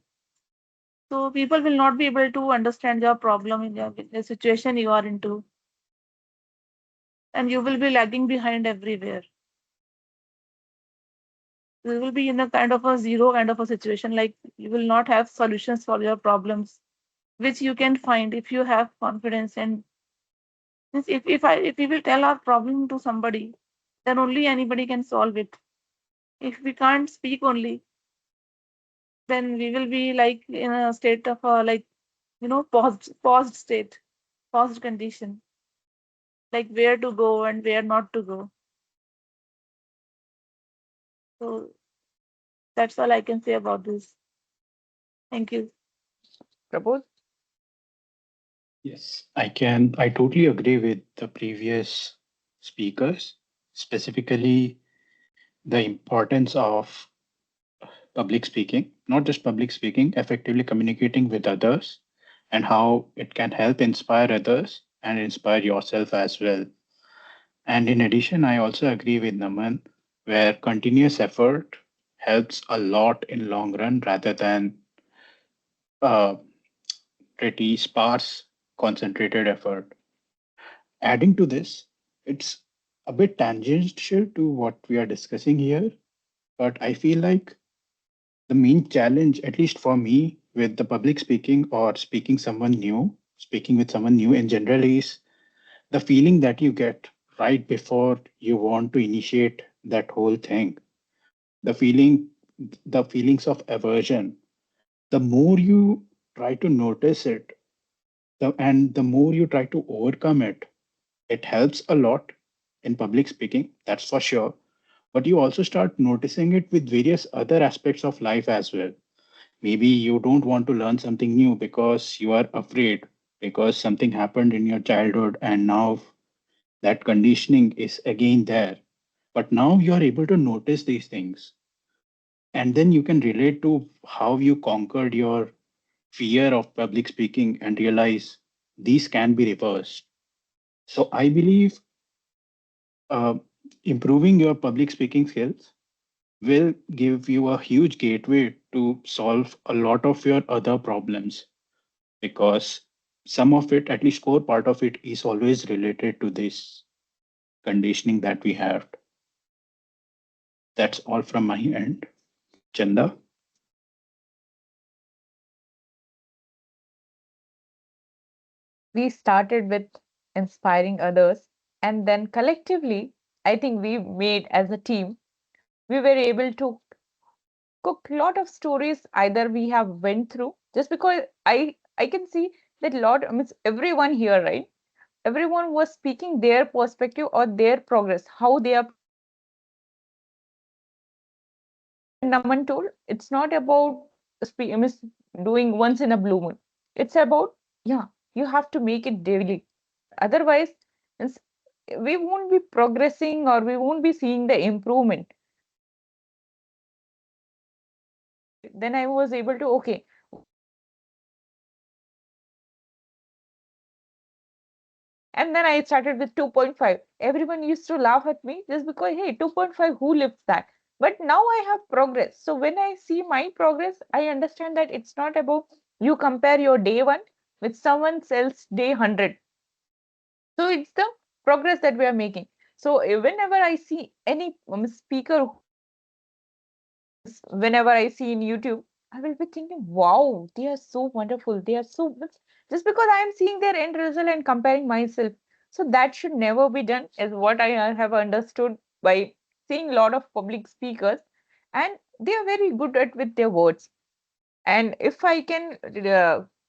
so people will not be able to understand your problem in the situation you are into, and you will be lagging behind everywhere. You will be in a kind of a zero kind of a situation, like you will not have solutions for your problems, which you can find if you have confidence. And if we will tell our problem to somebody, then only anybody can solve it. If we can't speak only, then we will be like in a state of a, like, paused state, paused condition, like where to go and where not to go. So that's all I can say about this. Thank you. Prabodh? Yes, I totally agree with the previous speakers, specifically the importance of public speaking, not just public speaking, effectively communicating with others and how it can help inspire others and inspire yourself as well. And in addition, I also agree with Naman, where continuous effort helps a lot in long run rather than uh, pretty sparse, concentrated effort. Adding to this, it's a bit tangential to what we are discussing here, but I feel like the main challenge, at least for me, with the public speaking or speaking with someone new in general, is the feeling that you get right before you want to initiate that whole thing. The feeling, the feelings of aversion. The more you try to notice it, and the more you try to overcome it, it helps a lot in public speaking, that's for sure. But you also start noticing it with various other aspects of life as well. Maybe you don't want to learn something new because you are afraid, because something happened in your childhood and now that conditioning is again there. But now you are able to notice these things. And then you can relate to how you conquered your fear of public speaking and realize these can be reversed. So I believe uh, improving your public speaking skills will give you a huge gateway to solve a lot of your other problems, because some of it, at least core part of it, is always related to this conditioning that we have. That's all from my end. Chanda? We started with inspiring others, and then collectively, I think we made as a team, we were able to cook lot of stories either we have went through, just because I can see that lot, I mean, everyone here, right? Everyone was speaking their perspective or their progress, how they are progressing. And Naman told, it's not about I mean, doing once in a blue moon. It's about, yeah, you have to make it daily. Otherwise, it's- we won't be progressing or we won't be seeing the improvement. Then I was able to, okay, and then I started with 2.5. Everyone used to laugh at me just because, hey, 2.5, who lifts that? But now I have progress. So when I see my progress, I understand that it's not about you compare your day one with someone else's day 100. So it's the progress that we are making. So whenever I see any speaker whenever I see in YouTube, I will be thinking, wow, they are so wonderful. They are so much just because I am seeing their end result and comparing myself. So that should never be done, is what I have understood by seeing a lot of public speakers, and they are very good at with their words. And if I can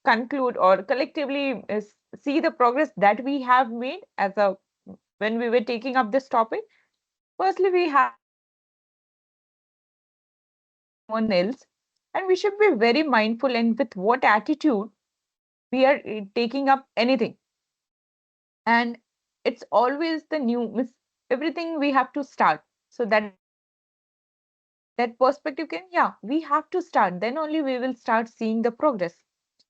conclude or collectively see the progress that we have made as a when we were taking up this topic, firstly we have someone else, and we should be very mindful and with what attitude we are taking up anything. And it's always the new everything we have to start, so that perspective can, yeah, we have to start, then only we will start seeing the progress.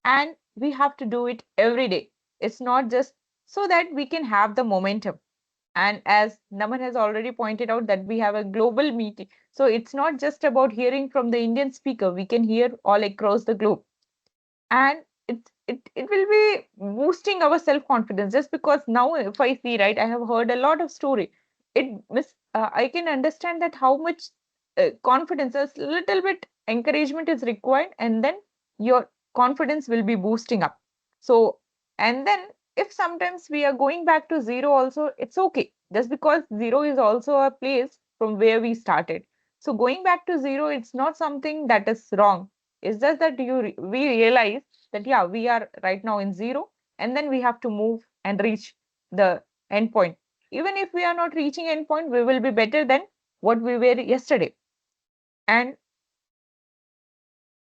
And we have to do it every day. It's not just so that we can have the momentum. And as Naman has already pointed out that we have a global meeting, so it's not just about hearing from the Indian speaker, we can hear all across the globe. And it will be boosting our self confidence, just because now if I see, right, I have heard a lot of story. I can understand that how much confidence, a little bit encouragement is required, and then your confidence will be boosting up. So, and then if sometimes we are going back to zero also, it's okay, just because zero is also a place from where we started. So going back to zero, it's not something that is wrong. It's just that we realize that, yeah, we are right now in zero, and then we have to move and reach the end point. Even if we are not reaching end point, we will be better than what we were yesterday. And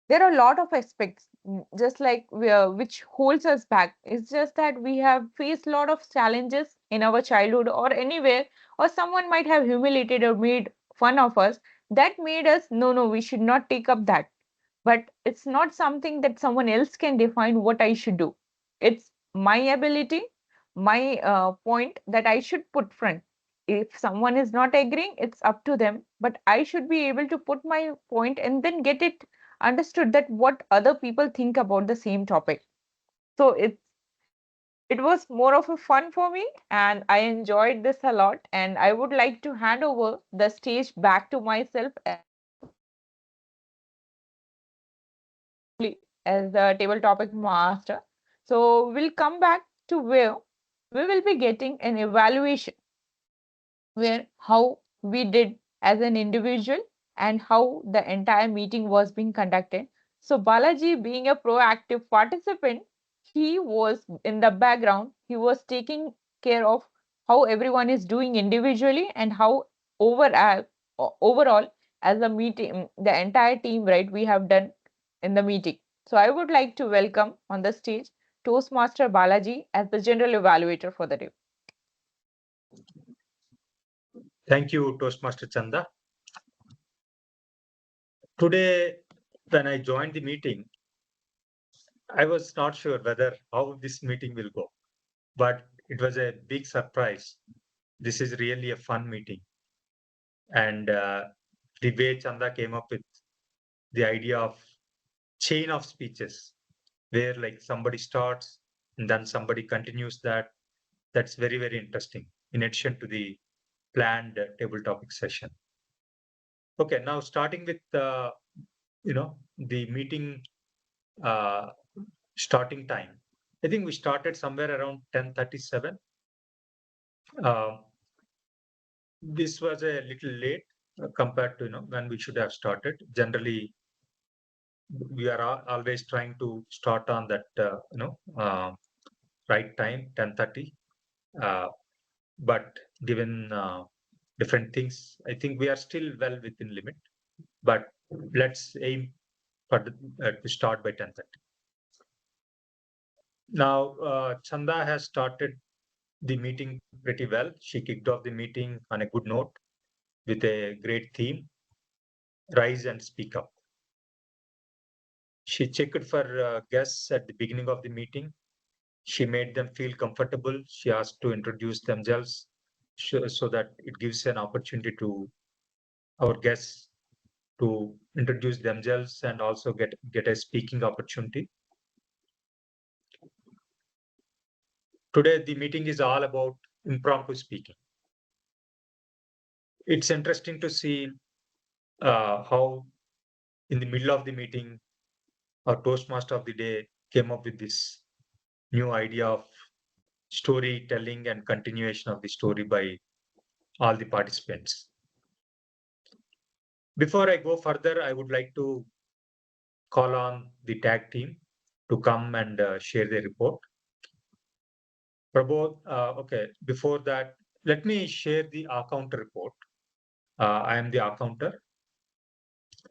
there are a lot of aspects, just like which holds us back. It's just that we have faced a lot of challenges in our childhood or anywhere, or someone might have humiliated or made fun of us, that made us, no, no, we should not take up that. But it's not something that someone else can define what I should do. it's my ability, my point that I should put front. If someone is not agreeing, it's up to them, but I should be able to put my point and then get it understood that what other people think about the same topic. So it was more of a fun for me, and I enjoyed this a lot, and I would like to hand over the stage back to myself as the table topic master. So we'll come back to where we will be getting an evaluation where how we did as an individual and how the entire meeting was being conducted. So Balaji, being a proactive participant, he was in the background, he was taking care of how everyone is doing individually and how overall overall as a meeting, the entire team, right, we have done in the meeting. So I would like to welcome on the stage Toastmaster Balaji as the general evaluator for the day. Thank you, Toastmaster Chanda. Today, when I joined the meeting, I was not sure whether how this meeting will go, but it was a big surprise. This is really a fun meeting. And the way Chanda came up with the idea of chain of speeches, where like somebody starts and then somebody continues that, that's very, very interesting, in addition to the planned table topic session. Okay, now starting with the meeting starting time. I think we started somewhere around 10:37. This was a little late compared to when we should have started. Generally, we are always trying to start on that right time, 10:30. But given different things, I think we are still well within limit. But let's aim for to start by 10:30. Now, Chanda has started the meeting pretty well. She kicked off the meeting on a good note with a great theme, rise and speak up. She checked for guests at the beginning of the meeting. She made them feel comfortable. She asked to introduce themselves so that it gives an opportunity to our guests to introduce themselves and also get a speaking opportunity. Today, the meeting is all about impromptu speaking. It's interesting to see how in the middle of the meeting, our Toastmaster of the day came up with this new idea of storytelling and continuation of the story by all the participants. Before I go further, I would like to call on the tag team to come and share their report. Prabodh, okay, before that, let me share the account report. I am the accounter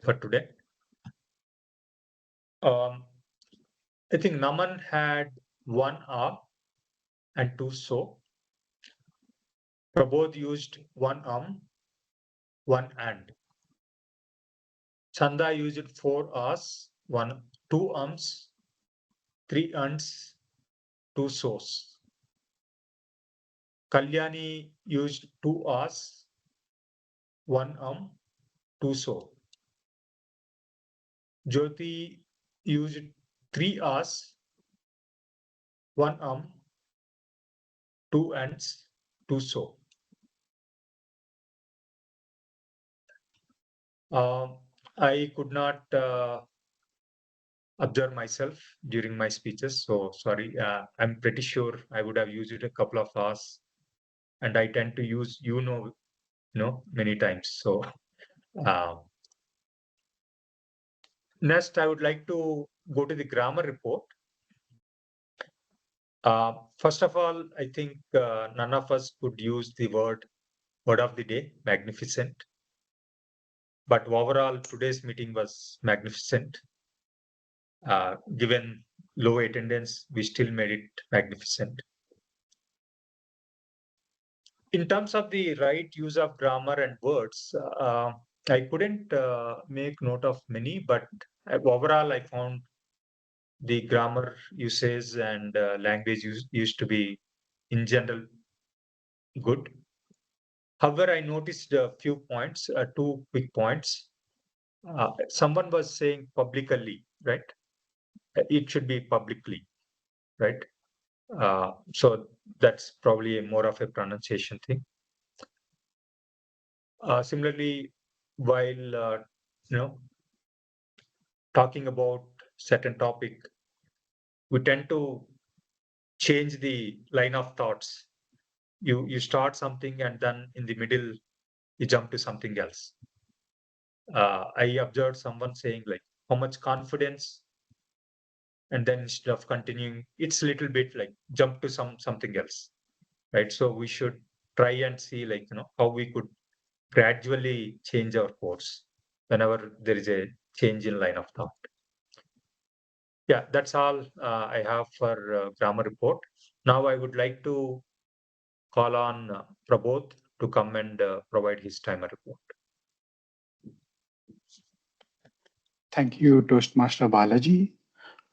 for today. I think Naman had 1 R and 2 so. Prabodh used 1 1 and. Chanda used 4 R's, 2 ums, 3 ands, 2 so's. Kalyani used 2 R's, 1 2 so. Jyoti used 3 R's, 1 2 ands, 2 so. I could not observe myself during my speeches, so sorry. I'm pretty sure I would have used it a couple of hours, and I tend to use many times. So next, I would like to go to the grammar report. First of all, I think none of us could use the word of the day, magnificent. But overall, today's meeting was magnificent. Given low attendance, we still made it magnificent. In terms of the right use of grammar and words, I couldn't make note of many, but overall, I found the grammar usage and language used to be in general good. However, I noticed a few points, two quick points. Someone was saying publicly, right? It should be publicly, right? So that's probably more of a pronunciation thing. Similarly, while talking about certain topic, we tend to change the line of thoughts. You start something and then in the middle you jump to something else. I observed someone saying like how much confidence, and then instead of continuing, it's a little bit like jump to something else, right? So we should try and see like how we could gradually change our course whenever there is a change in line of thought. Yeah, that's all I have for grammar report. Now I would like to call on Prabodh to come and provide his timer report. Thank you, Toastmaster Balaji.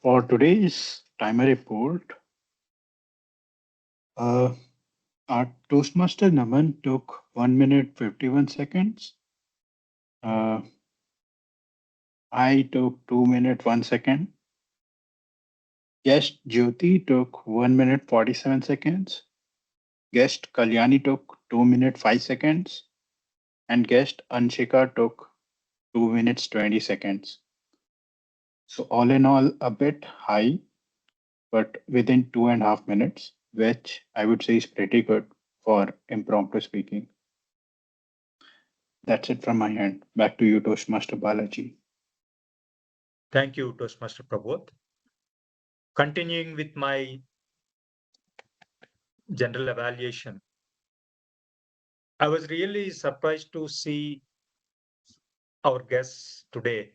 For today's timer report, our Toastmaster Naman took 1 minute 51 seconds. I took 2 minutes 1 second. Guest Jyoti took 1 minute 47 seconds. Guest Kalyani took 2 minutes 5 seconds. And guest Anshika took 2 minutes 20 seconds. So all in all, a bit high, but within 2.5 minutes, which I would say is pretty good for impromptu speaking. That's it from my end. Back to you, Toastmaster Balaji. Thank you, Toastmaster Prabodh. Continuing with my general evaluation, I was really surprised to see our guests today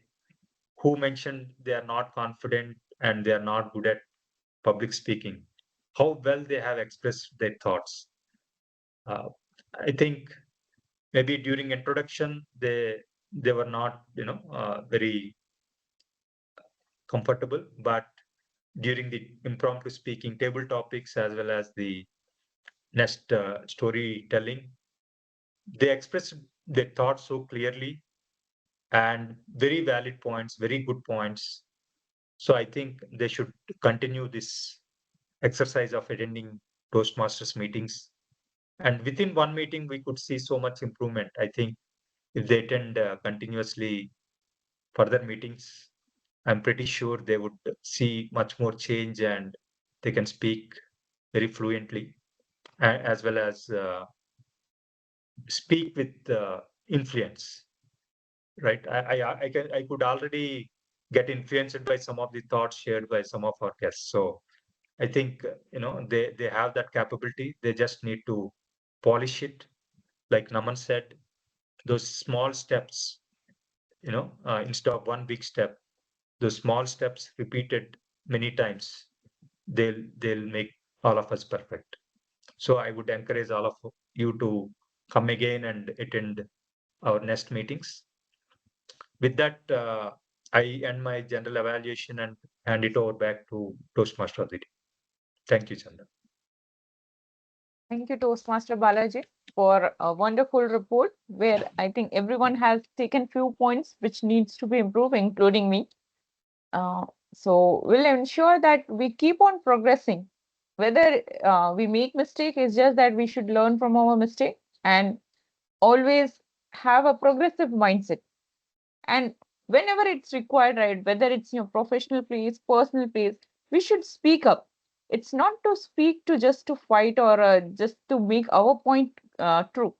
who mentioned they are not confident and they are not good at public speaking, how well they have expressed their thoughts. I think maybe during introduction they were not very comfortable, but during the impromptu speaking table topics as well as the next storytelling, they expressed their thoughts so clearly and very valid points, very good points. So I think they should continue this exercise of attending Toastmasters meetings. And within one meeting, we could see so much improvement. I think if they attend continuously further meetings, I'm pretty sure they would see much more change and they can speak very fluently as well as speak with influence, right? I could already get influenced by some of the thoughts shared by some of our guests. So I think they have that capability. They just need to polish it. Like Naman said, those small steps, instead of one big step, those small steps repeated many times, they'll make all of us perfect. So I would encourage all of you to come again and attend our next meetings. With that, I end my general evaluation and hand it over back to Toastmaster Aditi. Thank you, Chanda. Thank you, Toastmaster Balaji, for a wonderful report where I think everyone has taken few points which needs to be improved, including me. So we'll ensure that we keep on progressing. Whether we make mistake is just that we should learn from our mistake and always have a progressive mindset. And whenever it's required, right, whether it's your professional place, personal place, we should speak up. It's not to speak to just to fight or just to make our point true.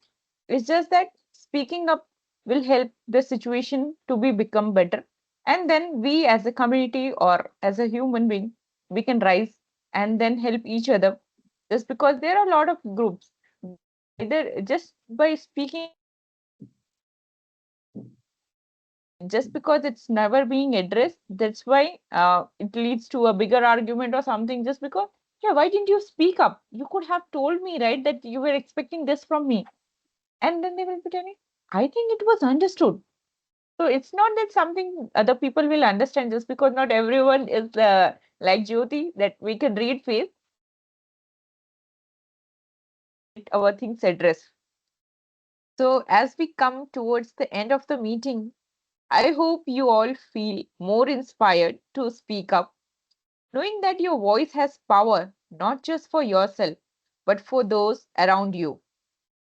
It's just that speaking up will help the situation to be become better. And then we as a community or as a human being, we can rise and then help each other. Just because there are a lot of groups, either just by speaking just because it's never being addressed, that's why it leads to a bigger argument or something. Just because, yeah, why didn't you speak up? You could have told me, right, that you were expecting this from me. And then they will be telling, I think it was understood. So it's not that something other people will understand just because not everyone is like Jyoti that we can read face our things addressed. So as we come towards the end of the meeting, I hope you all feel more inspired to speak up, knowing that your voice has power not just for yourself, but for those around you.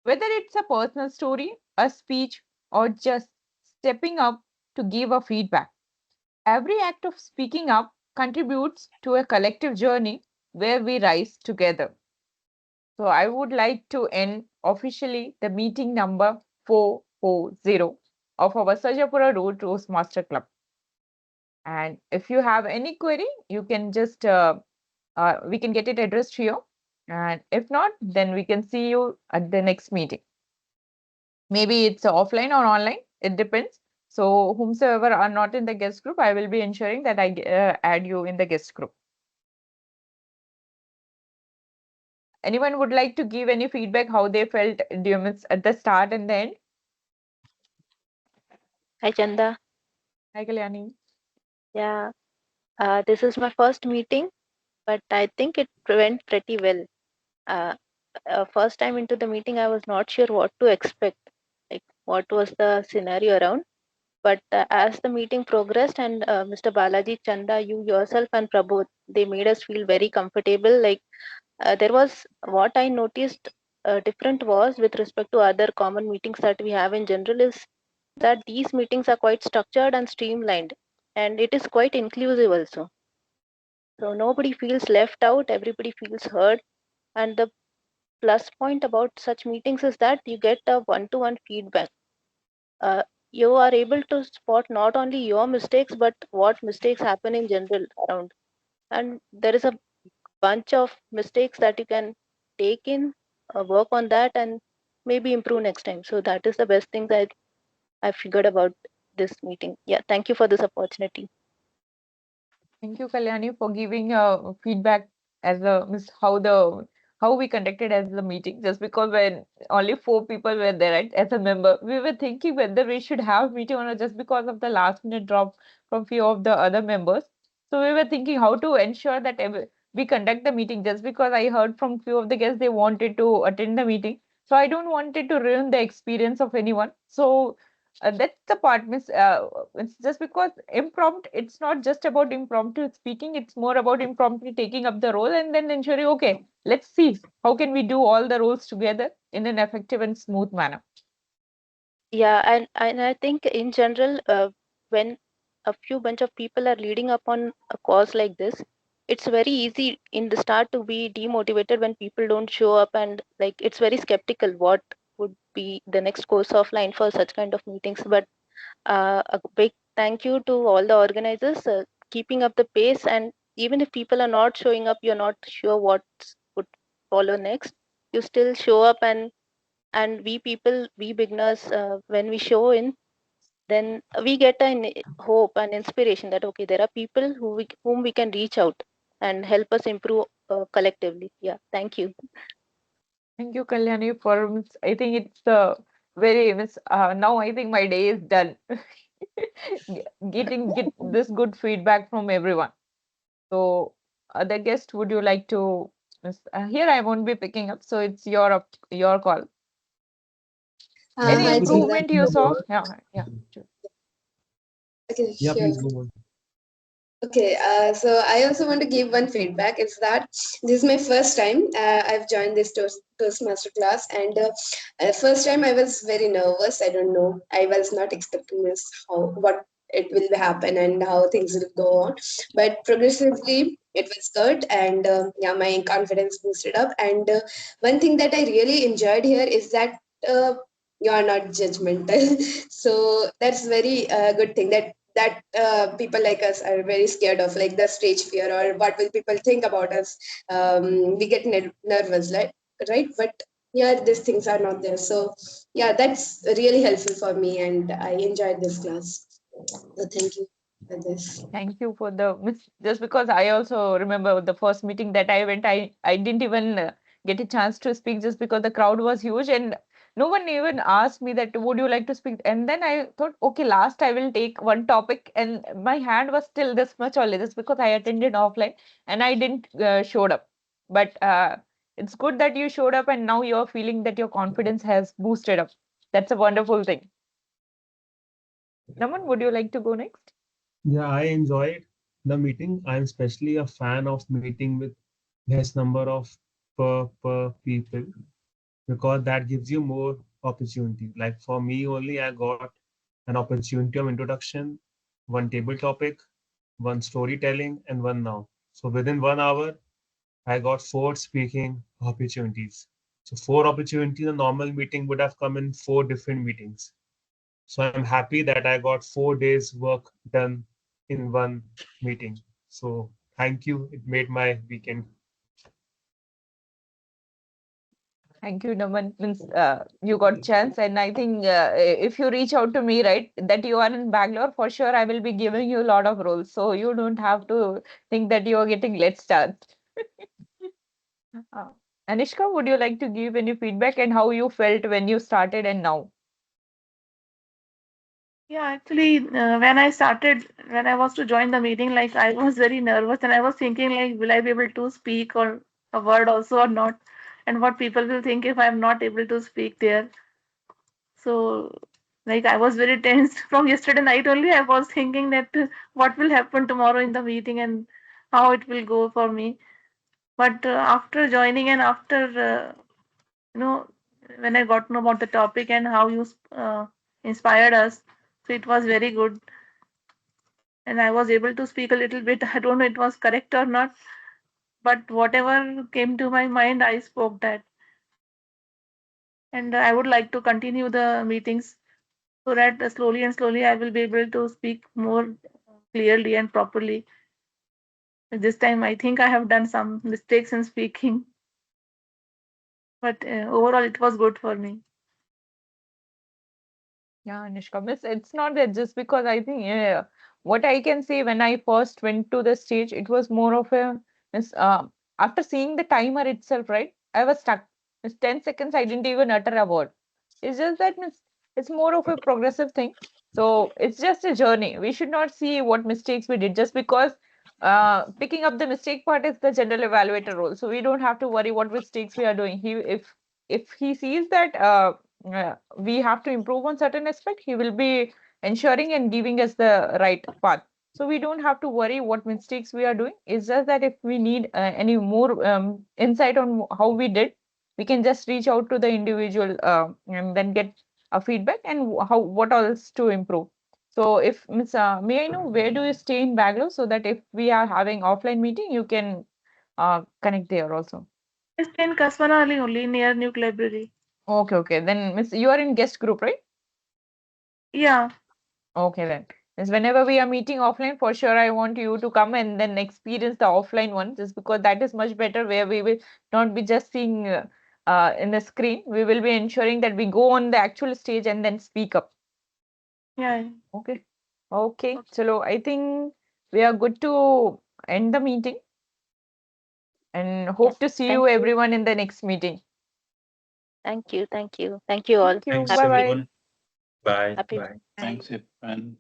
Whether it's a personal story, a speech, or just stepping up to give a feedback, every act of speaking up contributes to a collective journey where we rise together. So I would like to end officially the meeting number 440 of our Sarjapura Road Toastmaster Club. And if you have any query, you can just we can get it addressed here. And if not, then we can see you at the next meeting. Maybe it's offline or online, it depends. So whomsoever are not in the guest group, I will be ensuring that I add you in the guest group. Anyone would like to give any feedback how they felt during at the start and the end? Hi, Chanda. Hi, Kalyani. Yeah, this is my first meeting, but I think it went pretty well. Uh, First time into the meeting, I was not sure what to expect, like what was the scenario around. But as the meeting progressed, and Mr. Balaji, Chanda, you yourself, and Prabhu, they made us feel very comfortable. Like there was what I noticed different was with respect to other common meetings that we have in general is that these meetings are quite structured and streamlined, and it is quite inclusive also. So nobody feels left out, everybody feels heard, and the plus point about such meetings is that you get a one-to-one feedback. Uh, you are able to spot not only your mistakes but what mistakes happen in general around, and there is a bunch of mistakes that you can take in, work on that, and maybe improve next time. So that is the best thing that I figured about this meeting. Yeah, thank you for this opportunity. Thank you, Kalyani, for giving feedback as a miss how we conducted as the meeting. Just because when only four people were there, right, as a member, we were thinking whether we should have meeting or not, just because of the last minute drop from few of the other members. So we were thinking how to ensure that we conduct the meeting. Just because I heard from few of the guests they wanted to attend the meeting, so I don't wanted to ruin the experience of anyone. So that's the part, miss. It's just because impromptu, it's not just about impromptu speaking, it's more about impromptu taking up the role and then ensuring, okay, let's see how can we do all the roles together in an effective and smooth manner. Yeah, and I think in general, when a few bunch of people are leading up on a cause like this, it's very easy in the start to be demotivated when people don't show up, and like it's very skeptical what would be the next course of line for such kind of meetings. But a big thank you to all the organizers keeping up the pace, and even if people are not showing up, you're not sure what would follow next, you still show up, and we people, we beginners, when we show in, then we get an hope and inspiration that okay, there are people whom we can reach out and help us improve collectively. Yeah, thank you. Thank you, Kalyani, for I think it's very now I think my day is done. Get this good feedback from everyone. So, other guest, would you like to? Here I won't be picking up, so it's your call. Any Hi, If you Chanda. improvement you speak a saw? word, Yeah, yeah. Sure. Okay, yeah, sure. please go on. Okay, so I also want to give one feedback. It's that this is my first time I've joined this Toastmaster class, and first time I was very nervous. I don't know. I was not expecting this how what it will happen and how things will go on. But progressively, it was good, and yeah, my confidence boosted up. And one thing that I really enjoyed here is that. You are not judgmental, so that's very good thing that people like us are very scared of, like the stage fear or what will people think about us. We get nervous, right? But yeah, these things are not there. So yeah, that's really helpful for me, and I enjoyed this class. So thank you for this. Thank you for the just because I also remember the first meeting that I went, I didn't even get a chance to speak just because the crowd was huge and no one even asked me that would you like to speak, and then I thought, okay, last I will take one topic, and my hand was still this much only, just because I attended offline and I didn't showed up. But it's good that you showed up, and now you're feeling that your confidence has boosted up. That's a wonderful thing. Naman, would you like to go next? Yeah, I enjoyed the meeting. I'm especially a fan of meeting with less number of per people because that gives you more opportunity. Like for me only, I got an opportunity of introduction, one table topic, one storytelling, and one now. So within 1 hour, I got 4 speaking opportunities. So 4 opportunities, a normal meeting would have come in 4 different meetings. So I'm happy that I got 4 days work done in one meeting. So thank you. It made my weekend. Thank you, Naman. Means you got chance, and I think if you reach out to me, right, that you are in Bangalore, for sure I will be giving you a lot of roles. So you don't have to think that you are getting let's start. Uh, Anishka, would you like to give any feedback and how you felt when you started and now? Yeah, actually, when I was to join the meeting, like I was very nervous and I was thinking like, will I be able to speak or a word also or not? And what people will think if I'm not able to speak there. So, like I was very tense from yesterday night only. I was thinking that what will happen tomorrow in the meeting and how it will go for me. But after joining and after you know when I got to know about the topic and how you inspired us, so it was very good. And I was able to speak a little bit. I don't know it was correct or not, but whatever came to my mind, I spoke that. And I would like to continue the meetings so that slowly and slowly I will be able to speak more clearly and properly. This time, I think I have done some mistakes in speaking, but overall, it was good for me. Yeah, Anishka, miss, it's not that just because I think, yeah, what I can say when I first went to the stage, it was more of a, miss, after seeing the timer itself, right? I was stuck. Miss, 10 seconds, I didn't even utter a word. It's just that, miss, it's more of a progressive thing. So it's just a journey. We should not see what mistakes we did just because picking up the mistake part is the general evaluator role. So we don't have to worry what mistakes we are doing. If he sees that we have to improve on certain aspect, he will be ensuring and giving us the right path. So we don't have to worry what mistakes we are doing. It's just that if we need any more insight on how we did, we can just reach out to the individual and then get a feedback and how what else to improve. So if Miss, may I know where do you stay in Bangalore so that if we are having offline meeting, you can connect there also. I stay in Kasvanali only near Nuke Library. Okay, okay. Then Miss, you are in guest group, right? Yeah, Okay then. Means whenever we are meeting offline, for sure I want you to come and then experience the offline one, just because that is much better where we will not be just seeing in the screen. We will be ensuring that we go on the actual stage and then speak up. yeah. Okay. Okay. So I think we are good to end the meeting and Yeah. hope to see Thank you you. everyone in the next meeting. Thank you. Thank you. Thank you all. Thank you. Thanks, Bye Happy bye. everyone. Bye. happy Bye. Thanks, everyone.